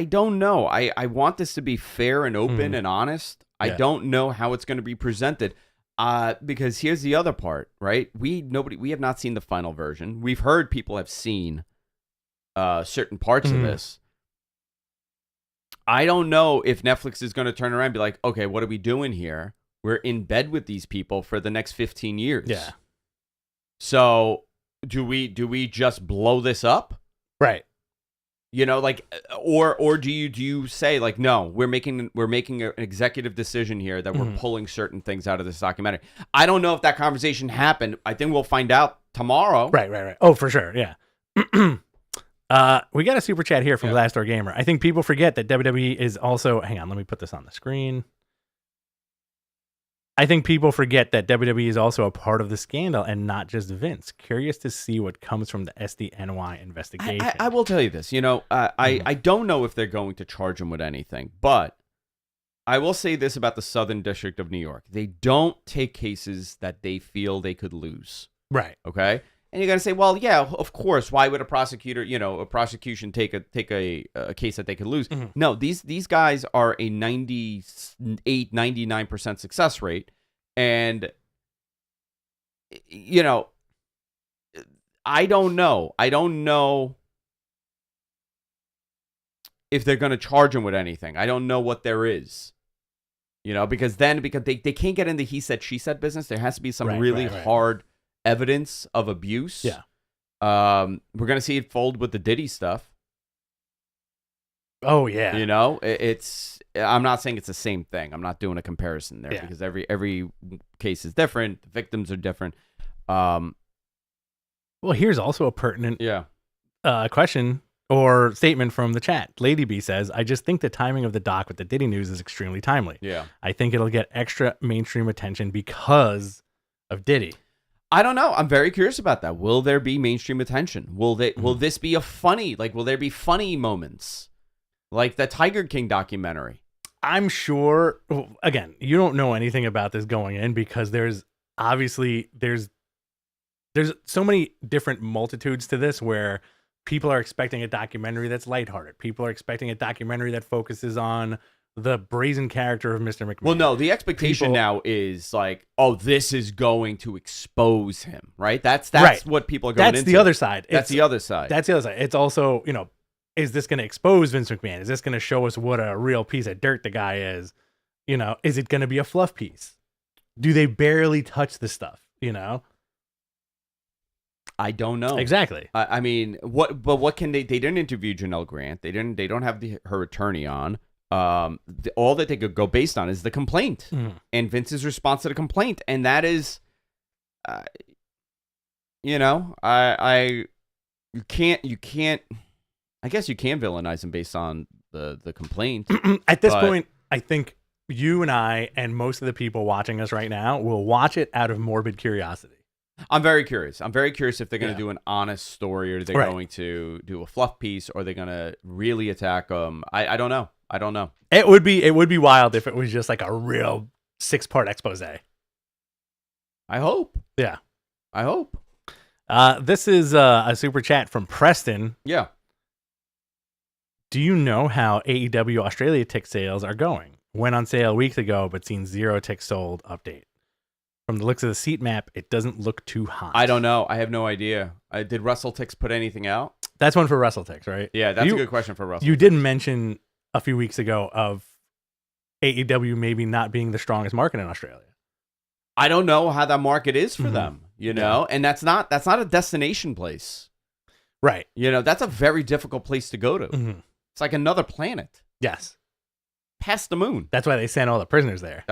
Speaker 1: don't know. I want this to be fair and open and honest. I don't know how it's going to be presented. Because here's the other part, right? We have not seen the final version. We've heard people have seen certain parts of this. I don't know if Netflix is going to turn around and be like, okay, what are we doing here? We're in bed with these people for the next 15 years.
Speaker 2: Yeah.
Speaker 1: So do we just blow this up?
Speaker 2: Right.
Speaker 1: You know, like, or do you say like, no, we're making an executive decision here that we're pulling certain things out of this documentary. I don't know if that conversation happened. I think we'll find out tomorrow.
Speaker 2: Right. Oh, for sure. Yeah. We got a super chat here from Glassdoor Gamer. I think people forget that WWE is also. Hang on, let me put this on the screen. I think people forget that WWE is also a part of the scandal and not just Vince. Curious to see what comes from the SDNY investigation.
Speaker 1: I will tell you this. You know, I don't know if they're going to charge him with anything, but I will say this about the Southern District of New York. They don't take cases that they feel they could lose.
Speaker 2: Right.
Speaker 1: Okay? And you're going to say, well, yeah, of course. Why would a prosecution take a case that they could lose? No, these guys are a 98, 99% success rate. And, you know, I don't know. I don't know if they're going to charge him with anything. I don't know what there is. You know, because they can't get into he said, she said business. There has to be some really hard evidence of abuse.
Speaker 2: Yeah.
Speaker 1: We're going to see it fold with the Diddy stuff.
Speaker 2: Oh, yeah.
Speaker 1: You know, I'm not saying it's the same thing. I'm not doing a comparison there because every case is different. The victims are different.
Speaker 2: Well, here's also a pertinent question or statement from the chat. Lady B says, I just think the timing of the doc with the Diddy news is extremely timely.
Speaker 1: Yeah.
Speaker 2: I think it'll get extra mainstream attention because of Diddy.
Speaker 1: I don't know. I'm very curious about that. Will there be mainstream attention? Will this be will there be funny moments? Like the Tiger King documentary.
Speaker 2: I'm sure, again, you don't know anything about this going in because there's so many different multitudes to this where people are expecting a documentary that's lighthearted. People are expecting a documentary that focuses on the brazen character of Mr. McMahon.
Speaker 1: Well, no, the expectation now is like, oh, this is going to expose him, right? That's what people are going into.
Speaker 2: That's the other side.
Speaker 1: That's the other side.
Speaker 2: It's also, you know, is this going to expose Vince McMahon? Is this going to show us what a real piece of dirt the guy is? You know, is it going to be a fluff piece? Do they barely touch the stuff, you know?
Speaker 1: I don't know.
Speaker 2: Exactly.
Speaker 1: I mean, what can they didn't interview Janelle Grant. They don't have her attorney on. All that they could go based on is the complaint and Vince's response to the complaint. And that is, you know, you can't, I guess you can villainize him based on the complaint.
Speaker 2: At this point, I think you and I and most of the people watching us right now will watch it out of morbid curiosity.
Speaker 1: I'm very curious. I'm very curious if they're going to do an honest story or they're going to do a fluff piece or they're going to really attack them. I don't know. I don't know.
Speaker 2: It would be wild if it was just like a real 6-part expose.
Speaker 1: I hope.
Speaker 2: Yeah.
Speaker 1: I hope.
Speaker 2: This is a super chat from Preston.
Speaker 1: Yeah.
Speaker 2: Do you know how AEW Australia tick sales are going? Went on sale weeks ago, but seen 0 ticks sold. Update. From the looks of the seat map, it doesn't look too hot.
Speaker 1: I don't know. I have no idea. Did WrestleTix put anything out?
Speaker 2: That's one for WrestleTix, right?
Speaker 1: Yeah, that's a good question for WrestleTix.
Speaker 2: You did mention a few weeks ago of AEW maybe not being the strongest market in Australia.
Speaker 1: I don't know how that market is for them, you know? And that's not a destination place.
Speaker 2: Right.
Speaker 1: You know, that's a very difficult place to go to. It's like another planet.
Speaker 2: Yes.
Speaker 1: Past the moon.
Speaker 2: That's why they sent all the prisoners there.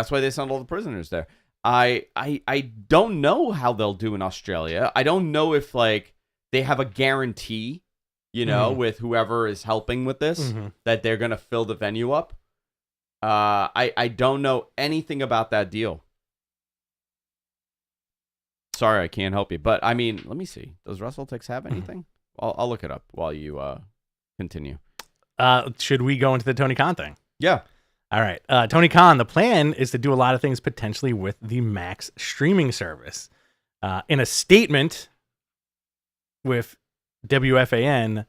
Speaker 1: I don't know how they'll do in Australia. I don't know if like they have a guarantee, you know, with whoever is helping with this that they're going to fill the venue up. I don't know anything about that deal. Sorry, I can't help you. But I mean, let me see. Does WrestleTix have anything? I'll look it up while you continue.
Speaker 2: Should we go into the Tony Khan thing?
Speaker 1: Yeah.
Speaker 2: All right. Tony Khan, the plan is to do a lot of things potentially with the Max streaming service. In a statement with WFAN,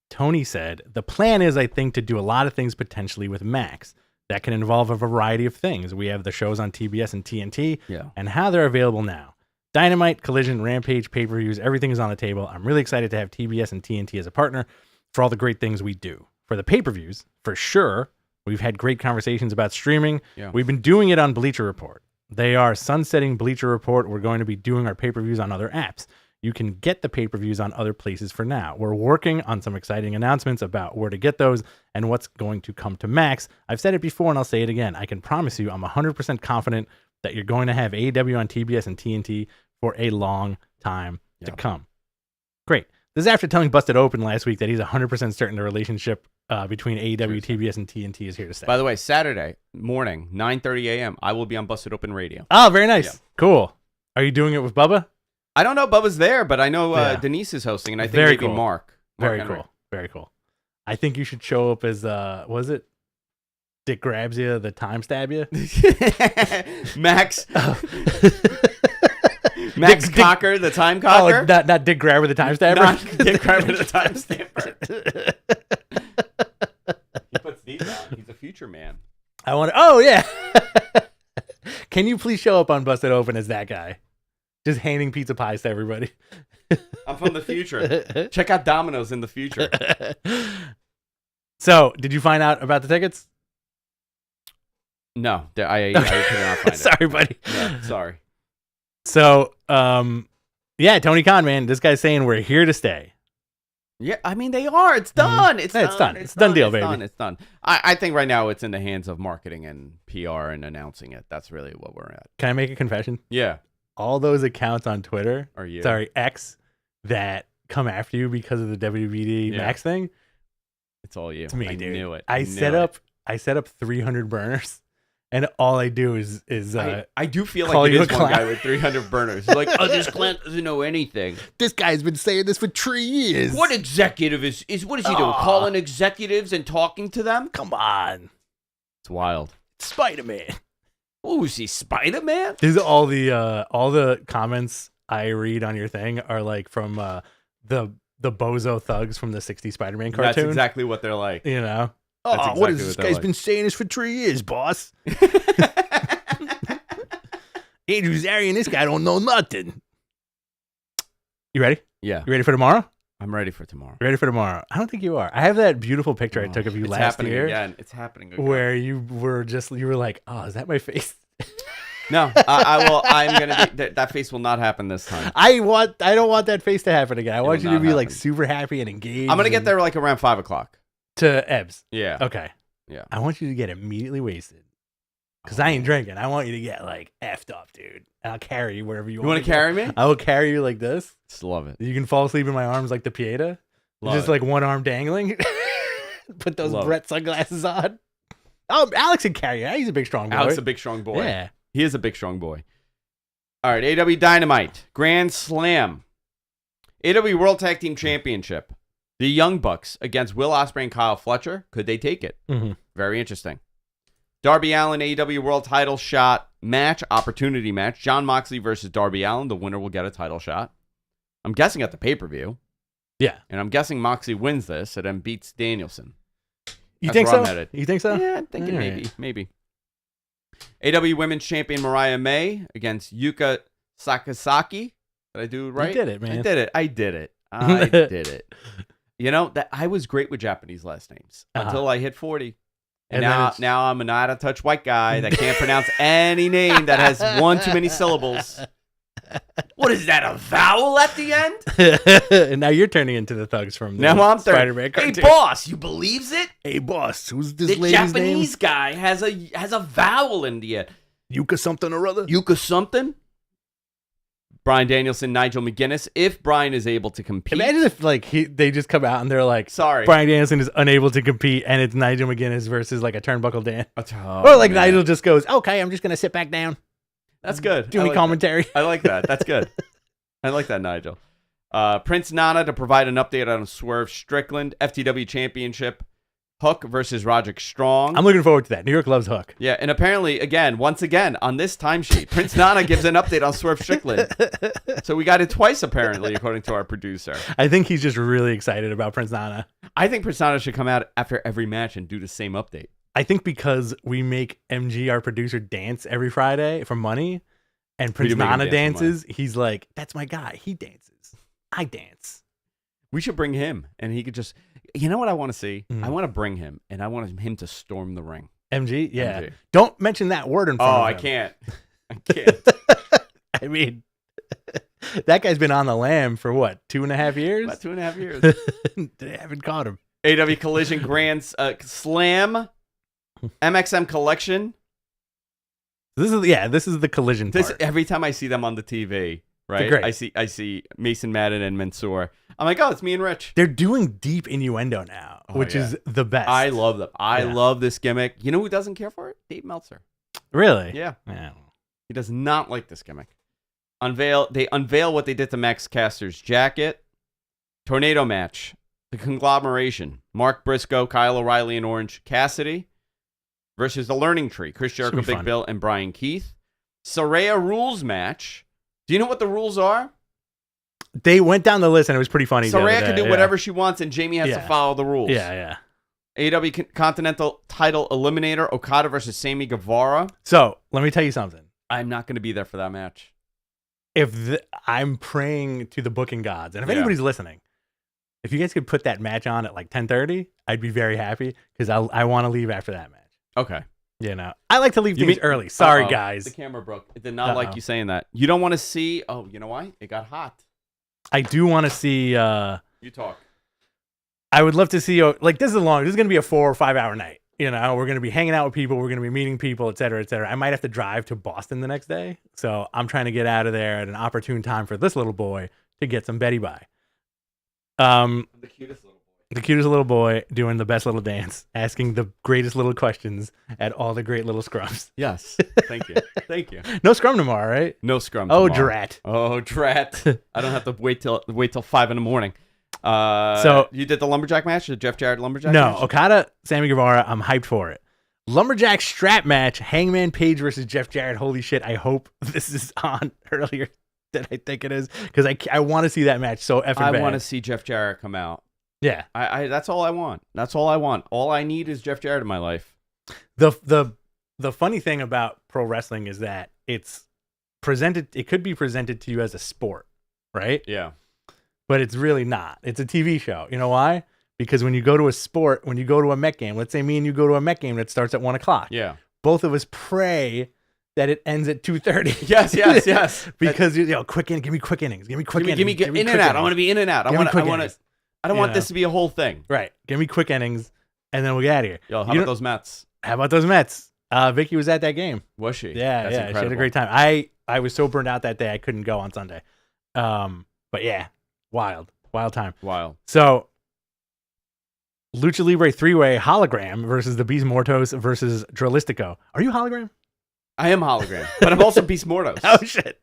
Speaker 2: Tony said, the plan is, I think, to do a lot of things potentially with Max. That can involve a variety of things. We have the shows on TBS and TNT and how they're available now. Dynamite, Collision, Rampage, pay-per-views, everything is on the table. I'm really excited to have TBS and TNT as a partner for all the great things we do. For the pay-per-views, for sure, we've had great conversations about streaming. Yeah. We've been doing it on Bleacher Report. They are sunsetting Bleacher Report. We're going to be doing our pay-per-views on other apps. You can get the pay-per-views on other places for now. We're working on some exciting announcements about where to get those and what's going to come to Max. I've said it before and I'll say it again. I can promise you I'm 100% confident that you're going to have AEW on TBS and TNT for a long time to come. Great. This is after telling Busted Open last week that he's 100% certain the relationship between AEW, TBS, and TNT is here to stay.
Speaker 1: By the way, Saturday morning, 9:30 a.m., I will be on Busted Open Radio.
Speaker 2: Oh, very nice. Yeah. Cool. Are you doing it with Bubba?
Speaker 1: I don't know Bubba's there, but I know Denise is hosting, and I think
Speaker 2: very
Speaker 1: maybe
Speaker 2: cool.
Speaker 1: Mark.
Speaker 2: Very cool. Very cool. I think you should show up as, was it Dick grabs you, the time stab you?
Speaker 1: Max. Max Cocker, the time cocker?
Speaker 2: Oh, not Dick Grabber, the time stabber?
Speaker 1: Not Dick Grabber, the time stabber. He puts these on. He's a future man.
Speaker 2: Oh, yeah. Can you please show up on Busted Open as that guy? Just handing pizza pies to everybody.
Speaker 1: I'm from the future. Check out Domino's in the future.
Speaker 2: So, did you find out about the tickets?
Speaker 1: No, I could not find it.
Speaker 2: Sorry, buddy.
Speaker 1: No, sorry.
Speaker 2: So, Tony Khan, man, this guy's saying we're here to stay.
Speaker 1: Yeah, I mean, they are. It's done.
Speaker 2: Mm-hmm. It's done. It's done deal, baby.
Speaker 1: It's done. I think right now it's in the hands of marketing and PR and announcing it. That's really what we're at.
Speaker 2: Can I make a confession?
Speaker 1: Yeah.
Speaker 2: All those accounts on Twitter, X, that come after you because of the WBD Max thing.
Speaker 1: It's all you.
Speaker 2: It's me, dude.
Speaker 1: Knew it.
Speaker 2: I set up 300 burners. And all I do is
Speaker 1: I do feel like it is one guy with 300 burners. He's like, this Clint doesn't know anything.
Speaker 2: This guy's been saying this for 3 years.
Speaker 1: What executive is what is he doing? Calling executives and talking to them?
Speaker 2: Come on.
Speaker 1: It's wild.
Speaker 2: Spider-Man.
Speaker 1: Oh, is he Spider-Man?
Speaker 2: This is all the comments I read on your thing are like from the bozo thugs from the 60s Spider-Man cartoon.
Speaker 1: That's exactly what they're like.
Speaker 2: You know?
Speaker 1: Exactly
Speaker 2: what is this guy's been saying this for 3 years, boss? Andrew Zarian, this guy don't know nothing. You ready?
Speaker 1: Yeah.
Speaker 2: You ready for tomorrow?
Speaker 1: I'm ready for tomorrow.
Speaker 2: You ready for tomorrow? I don't think you are. I have that beautiful picture I took of you last year.
Speaker 1: Again. It's happening again.
Speaker 2: Where you were like, oh, is that my face?
Speaker 1: No, I will. I'm gonna be. That face will not happen this time.
Speaker 2: I don't want that face to happen again. I want you to be like super happy and engaged.
Speaker 1: I'm gonna get there like around 5 o'clock.
Speaker 2: To Ebbs.
Speaker 1: Yeah.
Speaker 2: Okay.
Speaker 1: Yeah.
Speaker 2: I want you to get immediately wasted. Because I ain't drinking. I want you to get like effed up, dude. And I'll carry you wherever you want.
Speaker 1: You want to carry me?
Speaker 2: I will carry you like this.
Speaker 1: Just love it.
Speaker 2: You can fall asleep in my arms like the Pieta. Just like one arm dangling. Put those Brett sunglasses on. Oh, Alex can carry you. He's a big, strong boy.
Speaker 1: Alex is a big, strong boy.
Speaker 2: Yeah.
Speaker 1: He is a big, strong boy. All right. AEW Dynamite. Grand Slam. AEW World Tag Team Championship. The Young Bucks against Will Ospreay and Kyle Fletcher. Could they take it?
Speaker 2: Mm-hmm.
Speaker 1: Very interesting. Darby Allin, AEW World Title Shot match, opportunity match. Jon Moxley versus Darby Allin. The winner will get a title shot. I'm guessing at the pay-per-view.
Speaker 2: Yeah.
Speaker 1: And I'm guessing Moxley wins this and then beats Danielson.
Speaker 2: You think so? You think so?
Speaker 1: Yeah, I'm thinking maybe. AEW Women's Champion Mariah May against Yuka Sakazaki. Did I do it right?
Speaker 2: You did it, man.
Speaker 1: I did it. You know, that I was great with Japanese last names until I hit 40. And now I'm an out-of-touch white guy that can't pronounce any name that has one too many syllables. What is that, a vowel at the end?
Speaker 2: And now you're turning into the thugs from the
Speaker 1: Spider-Man cartoon. Hey, boss, you believes it?
Speaker 2: Hey, boss, who's this lady's name?
Speaker 1: The Japanese guy has a vowel in the end.
Speaker 2: Yuka something or other?
Speaker 1: Yuka something? Bryan Danielson, Nigel McGuinness. If Bryan is able to compete.
Speaker 2: Imagine if they just come out and they're like,
Speaker 1: sorry,
Speaker 2: Bryan Danielson is unable to compete, and it's Nigel McGuinness versus like a turnbuckle Dan.
Speaker 1: Oh,
Speaker 2: or like man. Nigel just goes, okay, I'm just going to sit back down.
Speaker 1: That's good.
Speaker 2: Do any commentary.
Speaker 1: I like that. That's good. I like that, Nigel. Prince Nana to provide an update on Swerve Strickland, FTW Championship, Hook versus Roderick Strong.
Speaker 2: I'm looking forward to that. New York loves Hook.
Speaker 1: Yeah, and apparently, once again, on this timesheet, Prince Nana gives an update on Swerve Strickland. So we got it twice, apparently, according to our producer.
Speaker 2: I think he's just really excited about Prince Nana.
Speaker 1: I think Prince Nana should come out after every match and do the same update.
Speaker 2: I think because we make MG, our producer, dance every Friday for money, and Prince Nana dances, he's like, that's my guy. He dances. I dance.
Speaker 1: We should bring him, and he could just... You know what I want to see? I want to bring him, and I want him to storm the ring.
Speaker 2: MG? Yeah. MG. Don't mention that word in front of him.
Speaker 1: I can't. I can't.
Speaker 2: I mean, that guy's been on the lam for what, 2.5 years?
Speaker 1: About 2.5 years.
Speaker 2: They haven't caught him.
Speaker 1: AEW Collision Grand Slam, MXM Collection.
Speaker 2: This is the Collision part.
Speaker 1: Every time I see them on the TV, right? I see Mason Madden and Mansoor. I'm like, oh, it's me and Rich.
Speaker 2: They're doing deep innuendo now, which is the best.
Speaker 1: I love them. I love this gimmick. You know who doesn't care for it? Dave Meltzer.
Speaker 2: Really?
Speaker 1: Yeah. He does not like this gimmick. They unveil what they did to Max Caster's jacket. Tornado match. The conglomeration. Mark Briscoe, Kyle O'Reilly, and Orange Cassidy versus the Learning Tree. Chris Jericho, Big Bill, and Brian Keith. Saraya rules match. Do you know what the rules are?
Speaker 2: They went down the list, and it was pretty funny.
Speaker 1: Saraya can do whatever she wants, and Jamie has to follow the rules.
Speaker 2: Yeah.
Speaker 1: AEW Continental title eliminator, Okada versus Sammy Guevara.
Speaker 2: So, let me tell you something.
Speaker 1: I'm not going to be there for that match.
Speaker 2: I'm praying to the booking gods, and if anybody's listening, if you guys could put that match on at like 10:30, I'd be very happy, because I want to leave after that match.
Speaker 1: Okay.
Speaker 2: You know, I like to leave things early. Sorry, guys.
Speaker 1: The camera broke. It did not like you saying that. You don't want to see... Oh, you know why? It got hot.
Speaker 2: I do want to see...
Speaker 1: You talk.
Speaker 2: I would love to see... This is going to be a 4 or 5 hour night. You know, we're going to be hanging out with people. We're going to be meeting people, et cetera, et cetera. I might have to drive to Boston the next day. So I'm trying to get out of there at an opportune time for this little boy to get some Betty Bye.
Speaker 1: The cutest little boy.
Speaker 2: The cutest little boy doing the best little dance, asking the greatest little questions at all the great little scrums.
Speaker 1: Yes. Thank you. Thank you.
Speaker 2: No scrum tomorrow, right?
Speaker 1: No scrum tomorrow.
Speaker 2: Drat.
Speaker 1: Oh, drat. I don't have to wait till 5 a.m. So you did the lumberjack match, the Jeff Jarrett lumberjack match?
Speaker 2: No, Okada, Sammy Guevara, I'm hyped for it. Lumberjack strap match, Hangman Page versus Jeff Jarrett. Holy shit, I hope this is on earlier than I think it is, because I want to see that match so effing bad.
Speaker 1: I want to see Jeff Jarrett come out.
Speaker 2: Yeah.
Speaker 1: I that's all I want. That's all I want. All I need is Jeff Jarrett in my life.
Speaker 2: The funny thing about pro wrestling is that it could be presented to you as a sport, right?
Speaker 1: Yeah.
Speaker 2: But it's really not. It's a TV show. You know why? Because when you go to a sport, when you go to a Met game, let's say me and you go to a Met game that starts at 1:00.
Speaker 1: Yeah.
Speaker 2: Both of us pray that it ends at 2:30.
Speaker 1: Yes.
Speaker 2: Because give me quick innings. Give me quick innings.
Speaker 1: Give me in and out. I want to be in and out. I don't want this to be a whole thing.
Speaker 2: Right. Give me quick innings, and then we'll get out of here.
Speaker 1: Yo, how about those Mets?
Speaker 2: How about those Mets? Vicky was at that game.
Speaker 1: Was she?
Speaker 2: Yeah,
Speaker 1: That's
Speaker 2: she had a great time. I was so burned out that day I couldn't go on Sunday. But yeah, wild time.
Speaker 1: Wild.
Speaker 2: So, Lucha Libre 3-way hologram versus the Beast Mortos versus Dralistico. Are you hologram?
Speaker 1: I am hologram, but I'm also Beast Mortos.
Speaker 2: Oh shit.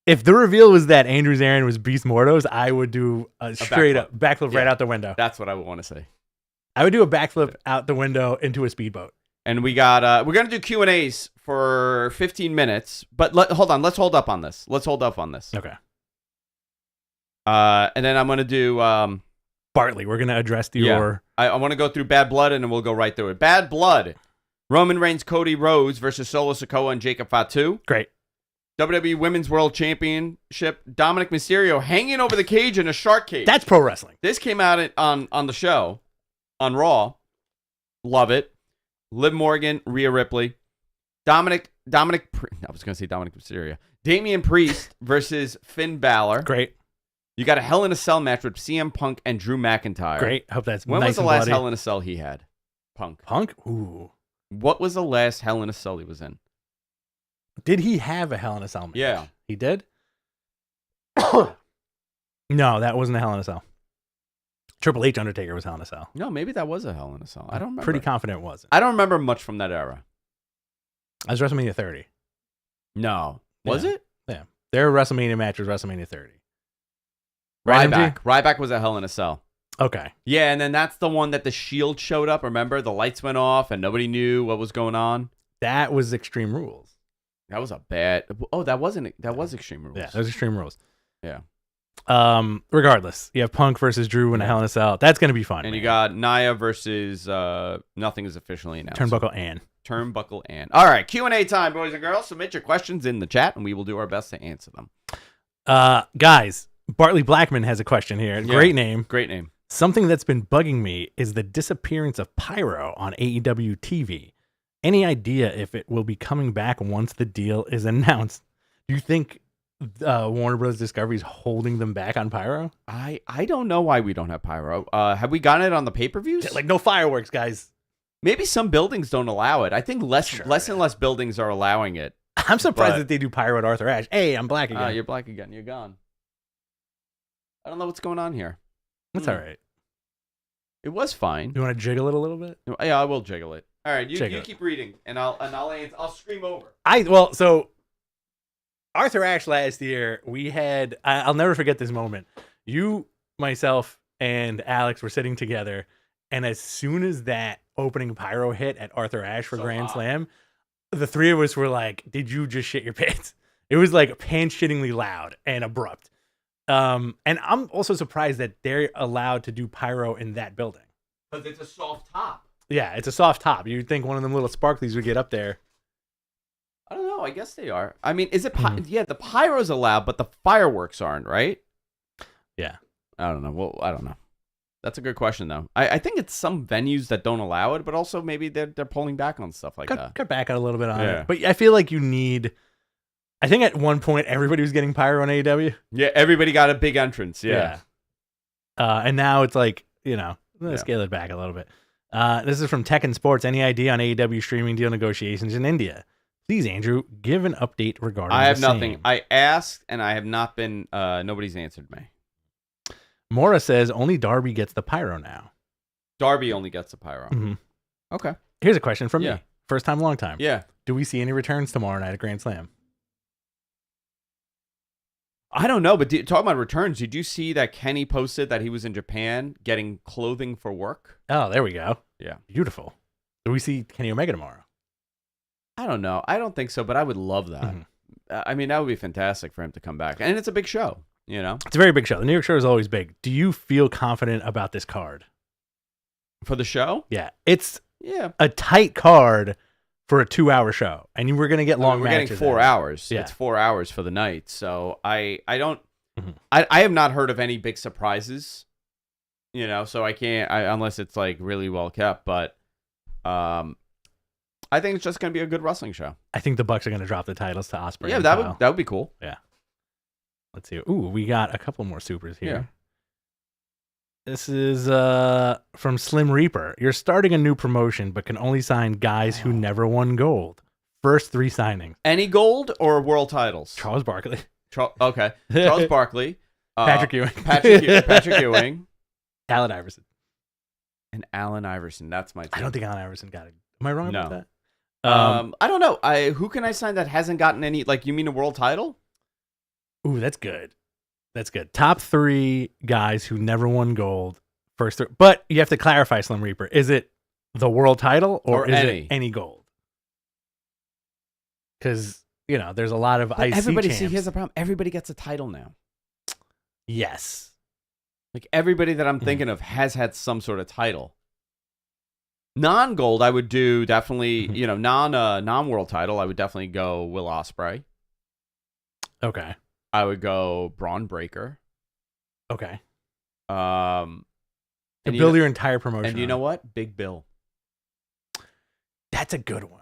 Speaker 2: If the reveal was that Andrew Zarian was Beast Mortos, I would do a straight up backflip right out the window.
Speaker 1: That's what I would want to say.
Speaker 2: I would do a backflip out the window into a speedboat.
Speaker 1: And we got we're gonna do Q&As for 15 minutes, but hold on, let's hold up on this.
Speaker 2: Okay.
Speaker 1: And then I'm gonna do
Speaker 2: Bartley. We're gonna address your.
Speaker 1: I want to go through Bad Blood, and then we'll go right through it. Bad Blood. Roman Reigns, Cody Rhodes versus Solo Sikoa and Jacob Fatu.
Speaker 2: Great.
Speaker 1: WWE Women's World Championship. Dominic Mysterio hanging over the cage in a shark cage.
Speaker 2: That's pro wrestling.
Speaker 1: This came out on the show on Raw. Love it. Liv Morgan, Rhea Ripley. I was going to say Dominic Mysterio. Damian Priest versus Finn Balor.
Speaker 2: Great.
Speaker 1: You got a Hell in a Cell match with CM Punk and Drew McIntyre.
Speaker 2: Great. Hope that's
Speaker 1: when
Speaker 2: nice
Speaker 1: was the
Speaker 2: and
Speaker 1: last
Speaker 2: bloody.
Speaker 1: Hell in a Cell he had? Punk.
Speaker 2: Ooh.
Speaker 1: What was the last Hell in a Cell he was in?
Speaker 2: Did he have a Hell in a Cell match?
Speaker 1: Yeah.
Speaker 2: He did? No, that wasn't a Hell in a Cell. Triple H Undertaker was Hell in a Cell.
Speaker 1: No, maybe that was a Hell in a Cell. I don't remember.
Speaker 2: Pretty confident it wasn't.
Speaker 1: I don't remember much from that era.
Speaker 2: That was WrestleMania 30.
Speaker 1: No. Was it?
Speaker 2: Yeah. Their WrestleMania match was WrestleMania 30.
Speaker 1: Ryback was a Hell in a Cell.
Speaker 2: Okay.
Speaker 1: Yeah, and then that's the one that the Shield showed up. Remember? The lights went off and nobody knew what was going on.
Speaker 2: That was Extreme Rules.
Speaker 1: That was a bad... Oh, that was Extreme Rules.
Speaker 2: Yeah, that was Extreme Rules.
Speaker 1: Yeah.
Speaker 2: Regardless, you have Punk versus Drew in a Hell in a Cell. That's going to be fun.
Speaker 1: And
Speaker 2: man.
Speaker 1: you got Nia versus nothing is officially announced.
Speaker 2: Turnbuckle Ann.
Speaker 1: All right, Q&A time, boys and girls. Submit your questions in the chat, and we will do our best to answer them.
Speaker 2: Guys, Bartley Blackman has a question here.
Speaker 1: Yeah.
Speaker 2: Great name.
Speaker 1: Great name.
Speaker 2: Something that's been bugging me is the disappearance of Pyro on AEW TV. Any idea if it will be coming back once the deal is announced? Do you think Warner Bros. Discovery is holding them back on Pyro?
Speaker 1: I don't know why we don't have Pyro. Have we gotten it on the pay-per-views?
Speaker 2: Yeah, like no fireworks, guys.
Speaker 1: Maybe some buildings don't allow it. I think less and less buildings are allowing it.
Speaker 2: I'm surprised that they do Pyro at Arthur Ashe. Hey, I'm black again.
Speaker 1: You're black again. You're gone. I don't know what's going on here.
Speaker 2: That's all right.
Speaker 1: It was fine.
Speaker 2: You want to jiggle it a little bit?
Speaker 1: Yeah, I will jiggle it. All right, you keep reading, and I'll scream over.
Speaker 2: So Arthur Ashe last year, we had I'll never forget this moment. You, myself, and Alex were sitting together, and as soon as that opening Pyro hit at Arthur Ashe for Grand Slam, the three of us were like, "Did you just shit your pants?" It was like pants-shittingly loud and abrupt. And I'm also surprised that they're allowed to do Pyro in that building.
Speaker 1: Because it's a soft top.
Speaker 2: Yeah, it's a soft top. You'd think one of them little sparklies would get up there.
Speaker 1: I don't know. I guess they are. I mean, is it... Yeah, the Pyro's allowed, but the fireworks aren't, right?
Speaker 2: Yeah.
Speaker 1: I don't know. Well, I don't know. That's a good question, though. I think it's some venues that don't allow it, but also maybe they're pulling back on stuff like that.
Speaker 2: Cut back a little bit on it. But I feel like you need... I think at one point, everybody was getting Pyro on AEW.
Speaker 1: Yeah, everybody got a big entrance. Yeah.
Speaker 2: And now it's like, let's scale it back a little bit. This is from Tekken Sports. Any idea on AEW streaming deal negotiations in India? Please, Andrew, give an update regarding
Speaker 1: I have nothing. I asked, and I have not been, nobody's answered me.
Speaker 2: Mora says only Darby gets the Pyro now.
Speaker 1: Darby only gets the Pyro.
Speaker 2: Mm-hmm.
Speaker 1: Okay.
Speaker 2: Here's a question from me. First time, long time.
Speaker 1: Yeah.
Speaker 2: Do we see any returns tomorrow night at Grand Slam?
Speaker 1: I don't know, but talking about returns, did you see that Kenny posted that he was in Japan getting clothing for work?
Speaker 2: Oh, there we go.
Speaker 1: Yeah.
Speaker 2: Beautiful. Do we see Kenny Omega tomorrow?
Speaker 1: I don't know. I don't think so, but I would love that.
Speaker 2: Mm-hmm.
Speaker 1: I mean, that would be fantastic for him to come back. And it's a big show,
Speaker 2: It's a very big show. The New York show is always big. Do you feel confident about this card?
Speaker 1: For the show?
Speaker 2: Yeah. It's a tight card for a 2-hour show, and you were going to get long matches.
Speaker 1: We're getting 4 hours.
Speaker 2: Yeah.
Speaker 1: It's 4 hours for the night. So I don't, I have not heard of any big surprises, so I can't, unless it's like really well kept, but I think it's just going to be a good wrestling show.
Speaker 2: I think the Bucks are going to drop the titles to Ospreay.
Speaker 1: Yeah, that would be cool.
Speaker 2: Yeah. Let's see. Ooh, we got a couple more supers here.
Speaker 1: Yeah.
Speaker 2: This is from Slim Reaper. You're starting a new promotion, but can only sign guys who never won gold. First 3 signings.
Speaker 1: Any gold or world titles?
Speaker 2: Charles Barkley.
Speaker 1: Okay. Charles Barkley.
Speaker 2: Patrick Ewing.
Speaker 1: Patrick Ewing.
Speaker 2: Allen Iverson.
Speaker 1: And Allen Iverson. That's my team.
Speaker 2: I don't think Allen Iverson got it. Am I wrong about that?
Speaker 1: I don't know. Who can I sign that hasn't gotten any? Like, you mean a world title?
Speaker 2: Ooh, that's good. That's good. Top 3 guys who never won gold. First 3. But you have to clarify, Slim Reaper. Is it the world title or is it any gold? Because, there's a lot of IC champs.
Speaker 1: See, here's the problem. Everybody gets a title now.
Speaker 2: Yes.
Speaker 1: Like, everybody that I'm thinking of has had some sort of title. Non-gold, I would do definitely, non-world title, I would definitely go Will Ospreay.
Speaker 2: Okay.
Speaker 1: I would go Braun Breaker.
Speaker 2: Okay.
Speaker 1: And
Speaker 2: build your entire promotion.
Speaker 1: And you know what? Big Bill.
Speaker 2: That's a good one.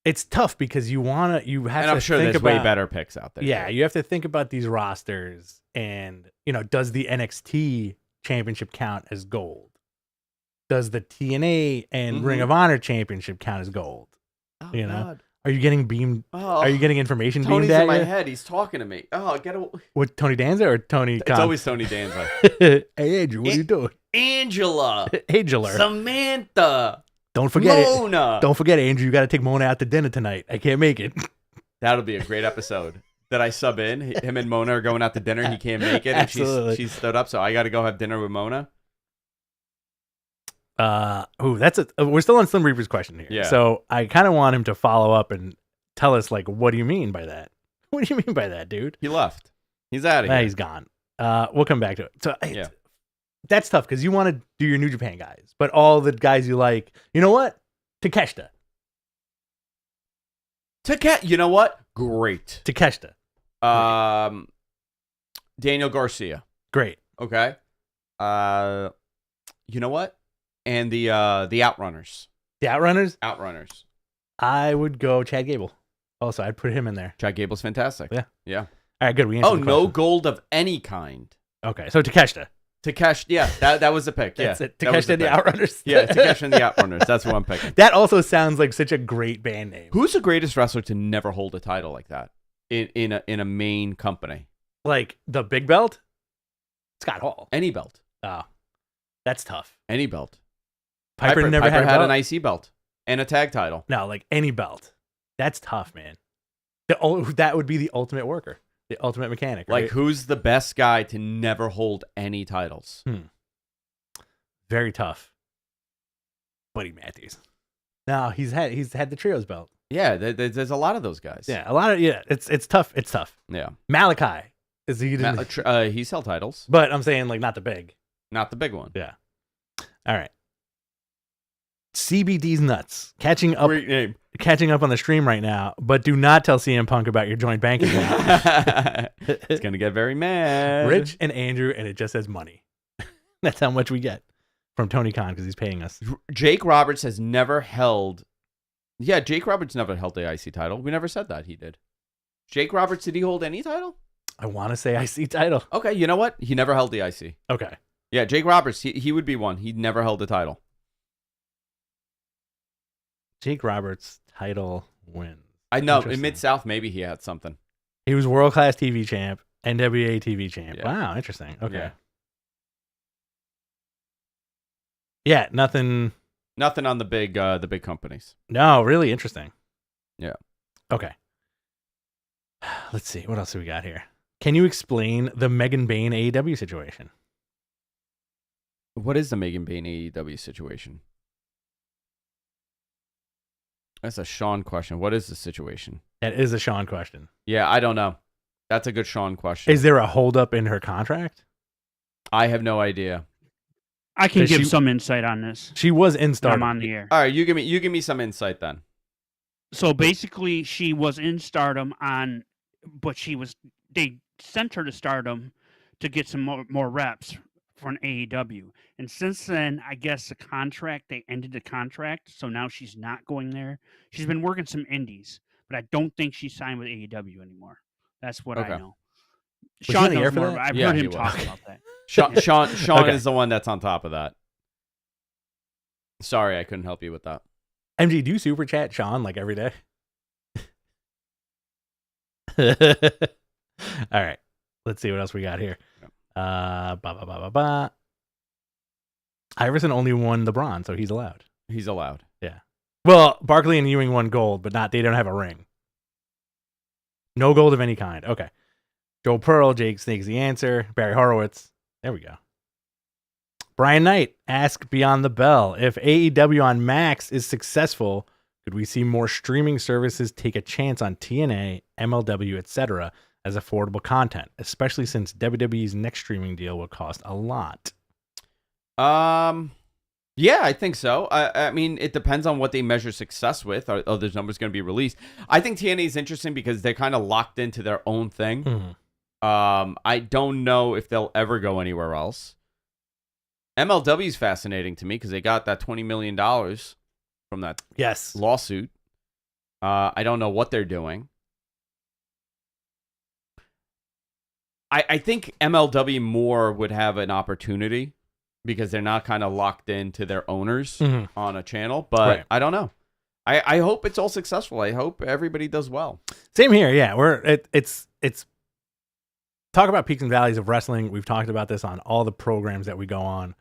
Speaker 2: It's tough because you have to
Speaker 1: And I'm sure there's way better picks out there.
Speaker 2: Yeah,
Speaker 1: too.
Speaker 2: you have to think about these rosters and, does the NXT championship count as gold? Does the TNA and Ring of Honor championship count as gold?
Speaker 1: Oh, God.
Speaker 2: Are you getting beamed?
Speaker 1: Oh,
Speaker 2: are you getting information
Speaker 1: Tony's
Speaker 2: beamed at
Speaker 1: in my
Speaker 2: you?
Speaker 1: head. He's talking to me. Oh, get away.
Speaker 2: What, Tony Danza or Tony Khan?
Speaker 1: It's always Tony Danza.
Speaker 2: Hey, Andrew, what are you doing?
Speaker 1: Angela.
Speaker 2: Angela.
Speaker 1: Samantha.
Speaker 2: Don't forget
Speaker 1: Mona.
Speaker 2: it. Don't forget, Andrew, you got to take Mona out to dinner tonight. I can't make it.
Speaker 1: That'll be a great episode. That I sub in. Him and Mona are going out to dinner. He can't make it. And she's stood up, so I got to go have dinner with Mona.
Speaker 2: We're still on Slim Reaper's question here.
Speaker 1: Yeah.
Speaker 2: So I kind of want him to follow up and tell us, like, what do you mean by that? What do you mean by that, dude?
Speaker 1: He left. He's out of here.
Speaker 2: He's gone. We'll come back to it. So
Speaker 1: yeah.
Speaker 2: That's tough because you want to do your New Japan guys, but all the guys you like, you know what? Takeshita.
Speaker 1: You know what? Great.
Speaker 2: Takeshita.
Speaker 1: Daniel Garcia.
Speaker 2: Great.
Speaker 1: Okay. You know what? And the Outrunners.
Speaker 2: The Outrunners?
Speaker 1: Outrunners.
Speaker 2: I would go Chad Gable. Also, I'd put him in there.
Speaker 1: Chad Gable's fantastic.
Speaker 2: Yeah.
Speaker 1: Yeah.
Speaker 2: All right, good. We answered the
Speaker 1: no
Speaker 2: question.
Speaker 1: gold of any kind.
Speaker 2: Okay, so Takeshita.
Speaker 1: Takeshita, yeah, that was the pick. Yeah,
Speaker 2: that's it. Takeshita and the Outrunners.
Speaker 1: Yeah, Takeshita and the Outrunners. That's what I'm picking.
Speaker 2: That also sounds like such a great band name.
Speaker 1: Who's the greatest wrestler to never hold a title like that in a main company?
Speaker 2: Like the big belt? Scott Hall.
Speaker 1: Any belt.
Speaker 2: Oh, that's tough.
Speaker 1: Any belt.
Speaker 2: Piper never had
Speaker 1: an IC belt and a tag title.
Speaker 2: No, like any belt. That's tough, man. That would be the ultimate worker, the ultimate mechanic. Right?
Speaker 1: Like, who's the best guy to never hold any titles?
Speaker 2: Very tough. Buddy Matthews. No, he's had the trios belt.
Speaker 1: Yeah, there's a lot of those guys.
Speaker 2: Yeah, a lot of It's tough. It's tough.
Speaker 1: Yeah.
Speaker 2: Malachi is he?
Speaker 1: He's held titles,
Speaker 2: but I'm saying like not the big
Speaker 1: one.
Speaker 2: Yeah. All right. CBD's nuts. Catching up on the stream right now, but do not tell CM Punk about your joint bank account.
Speaker 1: It's gonna get very mad.
Speaker 2: Rich and Andrew, and it just says money. That's how much we get from Tony Khan because he's paying us.
Speaker 1: Jake Roberts has never held. Yeah, Jake Roberts never held the IC title. We never said that he did. Jake Roberts, did he hold any title?
Speaker 2: I want to say IC title.
Speaker 1: Okay, you know what? He never held the IC.
Speaker 2: Okay.
Speaker 1: Yeah, Jake Roberts, he would be one. He never held the title.
Speaker 2: Jake Roberts title win.
Speaker 1: I know. In Mid-South, maybe he had something.
Speaker 2: He was world-class TV champ, NWA TV champ.
Speaker 1: Yeah.
Speaker 2: Wow, interesting. Okay. Yeah, nothing
Speaker 1: on the big companies.
Speaker 2: No, really interesting.
Speaker 1: Yeah.
Speaker 2: Okay. Let's see. What else do we got here? Can you explain the Megan Bayne AEW situation?
Speaker 1: What is the Megan Bayne AEW situation? That's a Sean question. What is the situation?
Speaker 2: That is a Sean question.
Speaker 1: Yeah, I don't know. That's a good Sean question.
Speaker 2: Is there a holdup in her contract?
Speaker 1: I have no idea.
Speaker 3: I can give some insight on this.
Speaker 2: She was in Stardom.
Speaker 3: I'm on the air.
Speaker 1: All right, you give me some insight then.
Speaker 3: So basically, she was in Stardom but they sent her to Stardom to get some more reps for an AEW. And since then, I guess they ended the contract, so now she's not going there. She's been working some indies, but I don't think she's signed with AEW anymore. That's what I know. Sean knows more. I've heard him talk about that.
Speaker 1: Sean is the one that's on top of that. Sorry, I couldn't help you with that.
Speaker 2: MG, do you super chat Sean like every day? All right. Let's see what else we got here. Iverson only won the bronze, so he's allowed.
Speaker 1: He's allowed.
Speaker 2: Yeah. Well, Barkley and Ewing won gold, but they don't have a ring. No gold of any kind. Okay. Joe Pearl, Jake Snake's the answer. Barry Horowitz. There we go. Brian Knight, ask Beyond the Bell. If AEW on Max is successful, could we see more streaming services take a chance on TNA, MLW, etc. as affordable content, especially since WWE's next streaming deal will cost a lot?
Speaker 1: Yeah, I think so. I mean, it depends on what they measure success with. Are those numbers going to be released? I think TNA is interesting because they're kind of locked into their own thing.
Speaker 2: Mm-hmm.
Speaker 1: I don't know if they'll ever go anywhere else. MLW is fascinating to me because they got that $20 million from that lawsuit. I don't know what they're doing. I think MLW more would have an opportunity because they're not kind of locked into their owners on a channel, but I don't know. I hope it's all successful. I hope everybody does well.
Speaker 2: Same here. Yeah, it's talk about peaks and valleys of wrestling. We've talked about this on all the programs that we go on.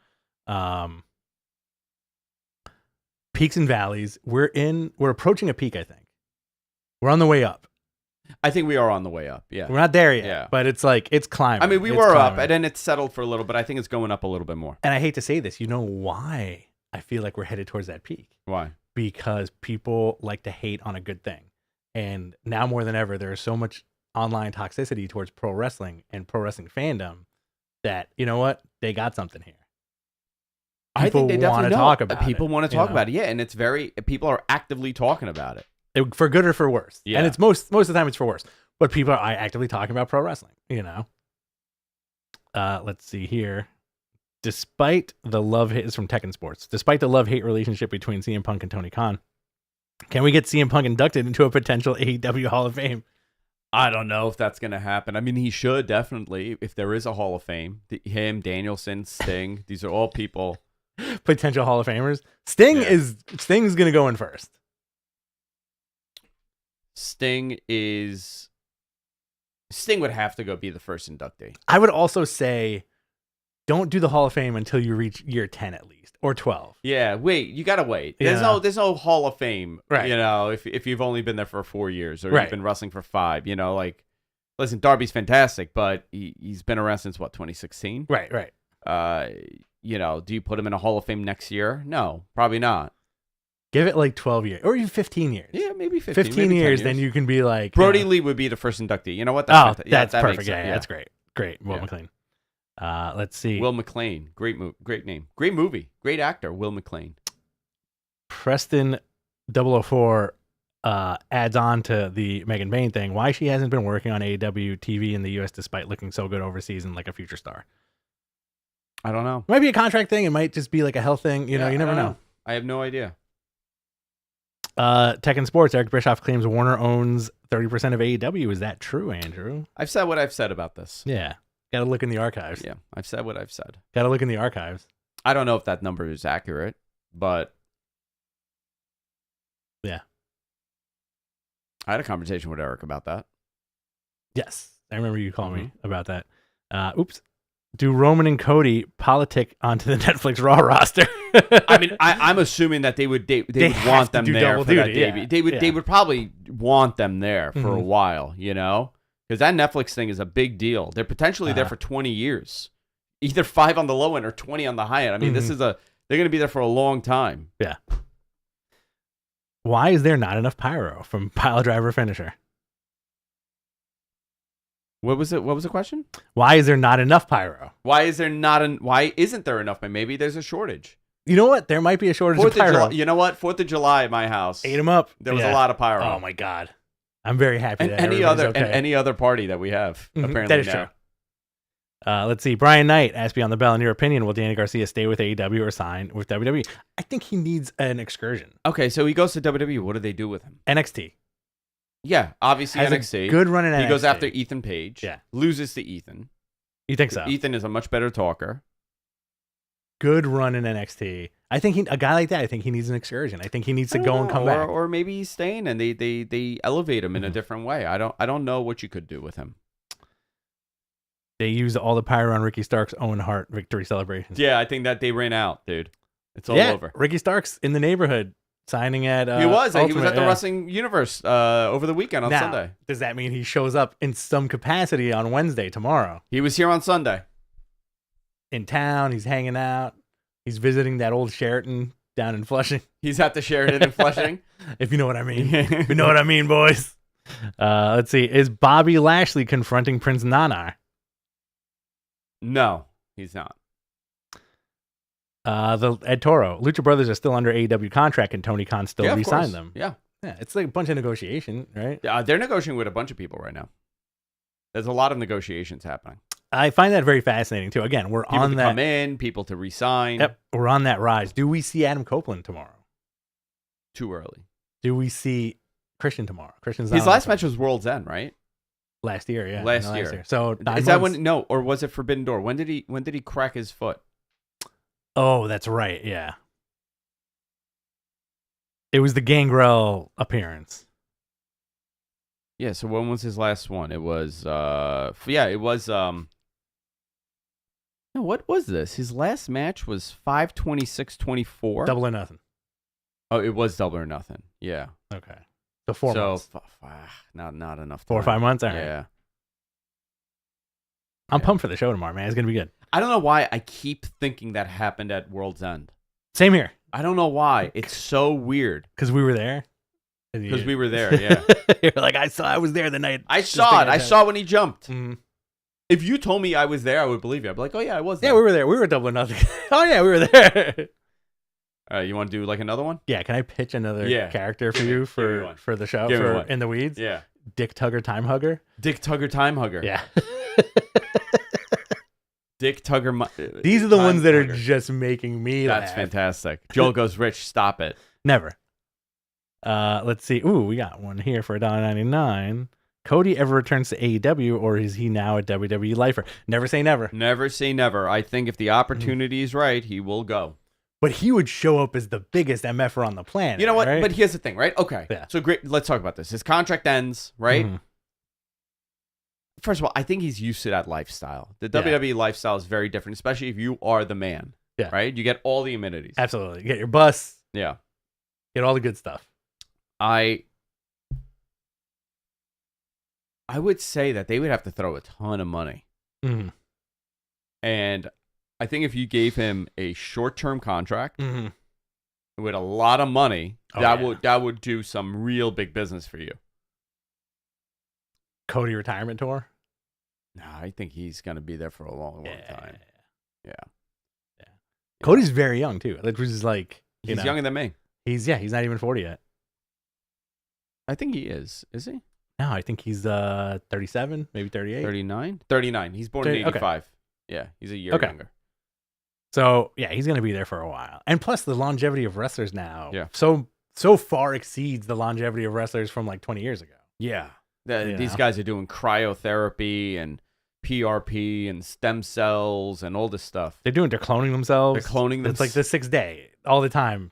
Speaker 2: Peaks and valleys. We're approaching a peak. I think we're on the way up.
Speaker 1: I think we are on the way up. Yeah,
Speaker 2: we're not there yet, but it's like it's climbing.
Speaker 1: I mean, we were up, and then it's settled for a little, but I think it's going up a little bit more.
Speaker 2: And I hate to say this, you know why I feel like we're headed towards that peak?
Speaker 1: Why?
Speaker 2: Because people like to hate on a good thing, and now more than ever, there is so much online toxicity towards pro wrestling and pro wrestling fandom that you know what, they got something here.
Speaker 1: I think they definitely
Speaker 2: talk about
Speaker 1: people want to talk about it, yeah, and it's people are actively talking about it.
Speaker 2: For good or for worse.
Speaker 1: Yeah.
Speaker 2: And it's most of the time it's for worse. But people are actively talking about pro wrestling, you know. Let's see here. Despite the love-hate, is from Tekken Sports. Despite the love-hate relationship between CM Punk and Tony Khan, can we get CM Punk inducted into a potential AEW Hall of Fame?
Speaker 1: I don't know if that's going to happen. I mean, he should definitely, if there is a Hall of Fame. Him, Danielson, Sting, these are all people.
Speaker 2: Potential Hall of Famers. Sting's going to go in first.
Speaker 1: Sting would have to go be the first inductee.
Speaker 2: I would also say, don't do the Hall of Fame until you reach year 10 at least, or 12.
Speaker 1: Yeah, wait. You gotta wait. There's no Hall of Fame. Right. You know, if you've only been there for 4 years or you've been wrestling for 5. You know, like, listen, Darby's fantastic, but he's been around since what, 2016?
Speaker 2: Right.
Speaker 1: You know, do you put him in a Hall of Fame next year? No, probably not.
Speaker 2: Give it like 12 years or even 15 years.
Speaker 1: Yeah, maybe 15.
Speaker 2: 15 years, then you can be like...
Speaker 1: Brody Lee would be the first inductee. You know what?
Speaker 2: That's perfect.
Speaker 1: That
Speaker 2: Yeah, that's great. Great. Will McLean. Let's see.
Speaker 1: Will McLean. Great name. Great movie. Great actor. Will McLean.
Speaker 2: Preston 004 adds on to the Megan Bain thing. Why she hasn't been working on AEW TV in the U.S. despite looking so good overseas and like a future star.
Speaker 1: I don't know.
Speaker 2: It might be a contract thing. It might just be like a health thing. You know, you never know.
Speaker 1: I have no idea.
Speaker 2: Tekken Sports, Eric Bischoff claims Warner owns 30% of AEW. Is that true, Andrew?
Speaker 1: I've said what I've said about this.
Speaker 2: Yeah. Got to look in the archives.
Speaker 1: Yeah, I've said what I've said.
Speaker 2: Got to look in the archives.
Speaker 1: I don't know if that number is accurate, but...
Speaker 2: Yeah.
Speaker 1: I had a conversation with Eric about that.
Speaker 2: Yes. I remember you calling me about that. Oops. Do Roman and Cody politic onto the Netflix Raw roster?
Speaker 1: I mean, I'm assuming that they would want them there for that debut. They would probably want them there for a while, you know, because that Netflix thing is a big deal. They're potentially there for 20 years, either 5 on the low end or 20 on the high end. I mean, they're going to be there for a long time.
Speaker 2: Yeah. Why is there not enough pyro from Pile Driver Finisher?
Speaker 1: What was it? What was the question?
Speaker 2: Why is there not enough pyro?
Speaker 1: Why isn't there enough? Maybe there's a shortage.
Speaker 2: You know what? There might be a shortage of pyro.
Speaker 1: You know what? 4th of July at my house.
Speaker 2: Ate them up.
Speaker 1: There was a lot of pyro.
Speaker 2: Oh my God. I'm very happy that
Speaker 1: any other party that we have apparently
Speaker 2: that is
Speaker 1: now.
Speaker 2: True. Let's see. Brian Knight asked Beyond the Bell, in your opinion, will Danny Garcia stay with AEW or sign with WWE? I think he needs an excursion.
Speaker 1: Okay, so he goes to WWE. What do they do with him?
Speaker 2: NXT.
Speaker 1: Yeah, obviously
Speaker 2: has
Speaker 1: NXT.
Speaker 2: A good run in NXT.
Speaker 1: He goes after Ethan Page.
Speaker 2: Yeah.
Speaker 1: Loses to Ethan.
Speaker 2: You think so?
Speaker 1: Ethan is a much better talker.
Speaker 2: Good run in NXT. I think a guy like that, I think he needs an excursion. I think he needs to go and come back.
Speaker 1: Or maybe he's staying and they elevate him in a different way. I don't know what you could do with him.
Speaker 2: They used all the pyro on Ricky Stark's Owen Hart victory celebration.
Speaker 1: Yeah, I think that they ran out, dude. It's all over.
Speaker 2: Ricky Stark's in the neighborhood signing at
Speaker 1: He was at the
Speaker 2: yeah.
Speaker 1: Wrestling Universe over the weekend on Sunday.
Speaker 2: Does that mean he shows up in some capacity on Wednesday, tomorrow?
Speaker 1: He was here on Sunday.
Speaker 2: In town, he's hanging out. He's visiting that old Sheraton down in Flushing.
Speaker 1: He's at the Sheraton in Flushing.
Speaker 2: If you know what I mean. If you know what I mean, boys. Let's see. Is Bobby Lashley confronting Prince Nana?
Speaker 1: No, he's not.
Speaker 2: The Ed Toro. Lucha Brothers are still under AEW contract and Tony Khan still re-signed them.
Speaker 1: Yeah.
Speaker 2: Yeah, it's like a bunch of negotiation, right?
Speaker 1: They're negotiating with a bunch of people right now. There's a lot of negotiations happening.
Speaker 2: I find that very fascinating, too. Again, we're
Speaker 1: people
Speaker 2: on
Speaker 1: to
Speaker 2: that.
Speaker 1: come in, people to resign.
Speaker 2: Yep, we're on that rise. Do we see Adam Copeland tomorrow?
Speaker 1: Too early.
Speaker 2: Do we see Christian tomorrow? Christian's
Speaker 1: his last match was World's End, right?
Speaker 2: Last year, yeah.
Speaker 1: Last year.
Speaker 2: So
Speaker 1: is that when? No, or was it Forbidden Door? When did he crack his foot?
Speaker 2: Oh, that's right. Yeah. It was the Gangrel appearance.
Speaker 1: Yeah, so when was his last one? It was it was no, what was this? His last match was 5/26/24.
Speaker 2: Double or Nothing.
Speaker 1: Oh, it was Double or Nothing. Yeah.
Speaker 2: Okay. So 4 months.
Speaker 1: Not enough time.
Speaker 2: 4 or 5 months? All right.
Speaker 1: Yeah.
Speaker 2: I'm pumped for the show tomorrow, man. It's going to be good.
Speaker 1: I don't know why I keep thinking that happened at World's End.
Speaker 2: Same here.
Speaker 1: I don't know why. It's so weird.
Speaker 2: Because we were there.
Speaker 1: Because we were there, yeah.
Speaker 2: You're like, I was there the night.
Speaker 1: I saw it. I saw when he jumped.
Speaker 2: Mm-hmm.
Speaker 1: If you told me I was there, I would believe you. I'd be like, oh, yeah, I was there.
Speaker 2: Yeah, we were there. We were Double or Nothing. Oh, yeah, we were there.
Speaker 1: You want to do like another one?
Speaker 2: Yeah, can I pitch another character for
Speaker 1: Give
Speaker 2: you
Speaker 1: me
Speaker 2: for the show?
Speaker 1: Give me
Speaker 2: For
Speaker 1: one.
Speaker 2: In the Weeds?
Speaker 1: Yeah.
Speaker 2: Dick Tugger Time Hugger?
Speaker 1: Dick Tugger Time Hugger.
Speaker 2: Yeah.
Speaker 1: Dick Tugger.
Speaker 2: These are the ones that
Speaker 1: Hugger.
Speaker 2: are just making me laugh.
Speaker 1: That's fantastic. Joel goes, Rich, stop it.
Speaker 2: Never. Let's see. Ooh, we got one here for $1.99. Cody ever returns to AEW, or is he now a WWE lifer? Never say never.
Speaker 1: Never say never. I think if the opportunity is right, he will go.
Speaker 2: But he would show up as the biggest MFer on the planet.
Speaker 1: You know what?
Speaker 2: Right?
Speaker 1: But here's the thing, right? Okay.
Speaker 2: Yeah.
Speaker 1: So great. Let's talk about this. His contract ends, right?
Speaker 2: Mhm.
Speaker 1: First of all, I think he's used to that lifestyle. The WWE lifestyle is very different, especially if you are the man.
Speaker 2: Yeah.
Speaker 1: Right? You get all the amenities.
Speaker 2: Absolutely. Get your bus.
Speaker 1: Yeah.
Speaker 2: Get all the good stuff.
Speaker 1: I would say that they would have to throw a ton of money.
Speaker 2: Mm-hmm.
Speaker 1: And I think if you gave him a short-term contract
Speaker 2: Mm-hmm.
Speaker 1: with a lot of money,
Speaker 2: Oh,
Speaker 1: that would do some real big business for you.
Speaker 2: Cody retirement tour?
Speaker 1: No, I think he's going to be there for a long time. Yeah.
Speaker 2: Cody's very young, too. Which is like,
Speaker 1: He's younger than me.
Speaker 2: He's not even 40 yet.
Speaker 1: I think he is. Is he?
Speaker 2: No, I think he's 37, maybe 38.
Speaker 1: 39? 39. He's born in 85. Okay. Yeah, he's a year younger.
Speaker 2: So, yeah, he's going to be there for a while. And plus, the longevity of wrestlers now so far exceeds the longevity of wrestlers from like 20 years ago.
Speaker 1: Yeah. These guys are doing cryotherapy and PRP and stem cells and all this stuff.
Speaker 2: They're cloning themselves.
Speaker 1: They're cloning themselves.
Speaker 2: It's like the 6th day all the time,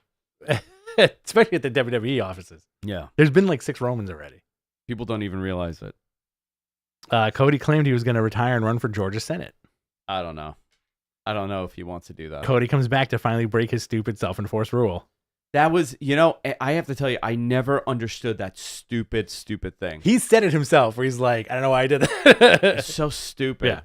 Speaker 2: especially at the WWE offices.
Speaker 1: Yeah.
Speaker 2: There's been like 6 Romans already.
Speaker 1: People don't even realize it.
Speaker 2: Cody claimed he was going to retire and run for Georgia Senate.
Speaker 1: I don't know. I don't know if he wants to do that.
Speaker 2: Cody comes back to finally break his stupid self-enforced rule.
Speaker 1: That was, I have to tell you, I never understood that stupid thing.
Speaker 2: He said it himself, where he's like, I don't know why I did that.
Speaker 1: It's so stupid.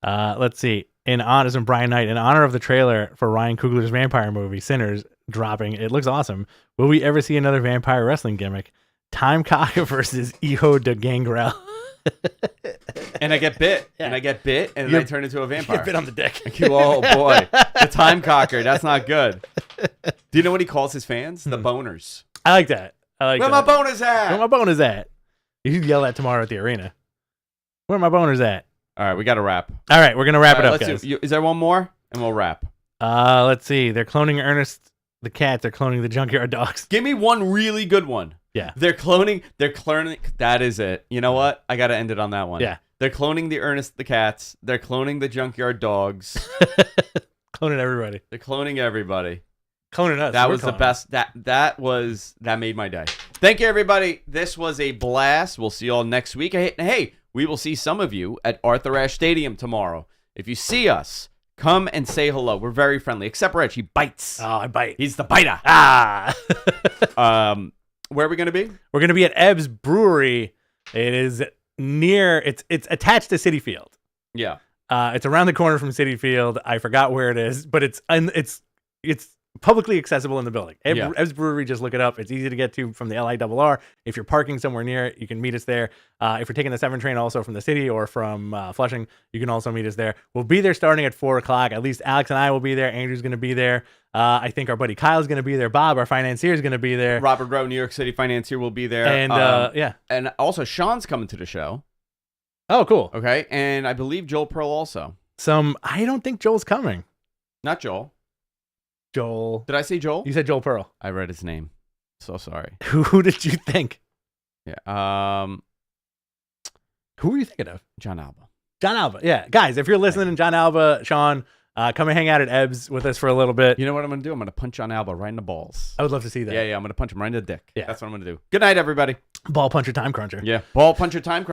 Speaker 2: Yeah. Let's see. This is Brian Knight. In honor of the trailer for Ryan Coogler's vampire movie, Sinners, dropping, it looks awesome. Will we ever see another vampire wrestling gimmick? Timecock versus Hijo de Gangrel.
Speaker 1: And I get bit, and then I turn into a vampire.
Speaker 2: You get bit on the dick.
Speaker 1: Oh, boy. The time cocker. That's not good. Do you know what he calls his fans? The boners.
Speaker 2: I like that.
Speaker 1: Where my boners at?
Speaker 2: Where my boners at? You can yell that tomorrow at the arena. Where my boners at?
Speaker 1: All right, we got to wrap.
Speaker 2: All right, we're going to wrap it up, guys.
Speaker 1: Is there one more? And we'll wrap.
Speaker 2: Let's see. They're cloning Ernest the cat. They're cloning the junkyard dogs.
Speaker 1: Give me one really good one.
Speaker 2: Yeah.
Speaker 1: They're cloning. That is it. You know what? I got to end it on that one.
Speaker 2: Yeah.
Speaker 1: They're cloning the Ernest the cats. They're cloning the junkyard dogs.
Speaker 2: Cloning everybody.
Speaker 1: They're cloning everybody.
Speaker 2: Cloning us.
Speaker 1: That was the best. That made my day. Thank you, everybody. This was a blast. We'll see you all next week. Hey, we will see some of you at Arthur Ashe Stadium tomorrow. If you see us, come and say hello. We're very friendly, except Rich. He bites.
Speaker 2: Oh, I bite.
Speaker 1: He's the biter. Where are we going to be?
Speaker 2: We're going to be at Ebb's Brewery. It is near. It's attached to Citi Field.
Speaker 1: Yeah.
Speaker 2: It's around the corner from Citi Field. I forgot where it is, but it's publicly accessible in the building. Ebb's Brewery, just look it up. It's easy to get to from the LIRR. If you're parking somewhere near it, you can meet us there. If you're taking the 7 train also from the city or from Flushing, you can also meet us there. We'll be there starting at 4 o'clock. At least Alex and I will be there. Andrew's going to be there. I think our buddy Kyle's going to be there. Bob, our financier, is going to be there.
Speaker 1: Robert Rowe, New York City financier, will be there.
Speaker 2: And
Speaker 1: and also Sean's coming to the show.
Speaker 2: Oh, cool.
Speaker 1: Okay, and I believe Joel Pearl also.
Speaker 2: I don't think Joel's coming.
Speaker 1: Not Joel.
Speaker 2: Joel.
Speaker 1: Did I say Joel?
Speaker 2: You said Joel Pearl.
Speaker 1: I read his name. So sorry.
Speaker 2: Who did you think?
Speaker 1: Yeah.
Speaker 2: Who were you thinking of?
Speaker 1: John Alba.
Speaker 2: John Alba. Yeah. Guys, if you're listening, John Alba, Sean, Come and hang out at Ebbs with us for a little bit.
Speaker 1: You know what I'm going to do? I'm going to punch on Alba right in the balls.
Speaker 2: I would love to see that.
Speaker 1: Yeah, I'm going to punch him right in the dick.
Speaker 2: Yeah.
Speaker 1: That's what I'm going to do. Good night, everybody.
Speaker 2: Ball puncher, time cruncher.
Speaker 1: Yeah, ball puncher, time cruncher.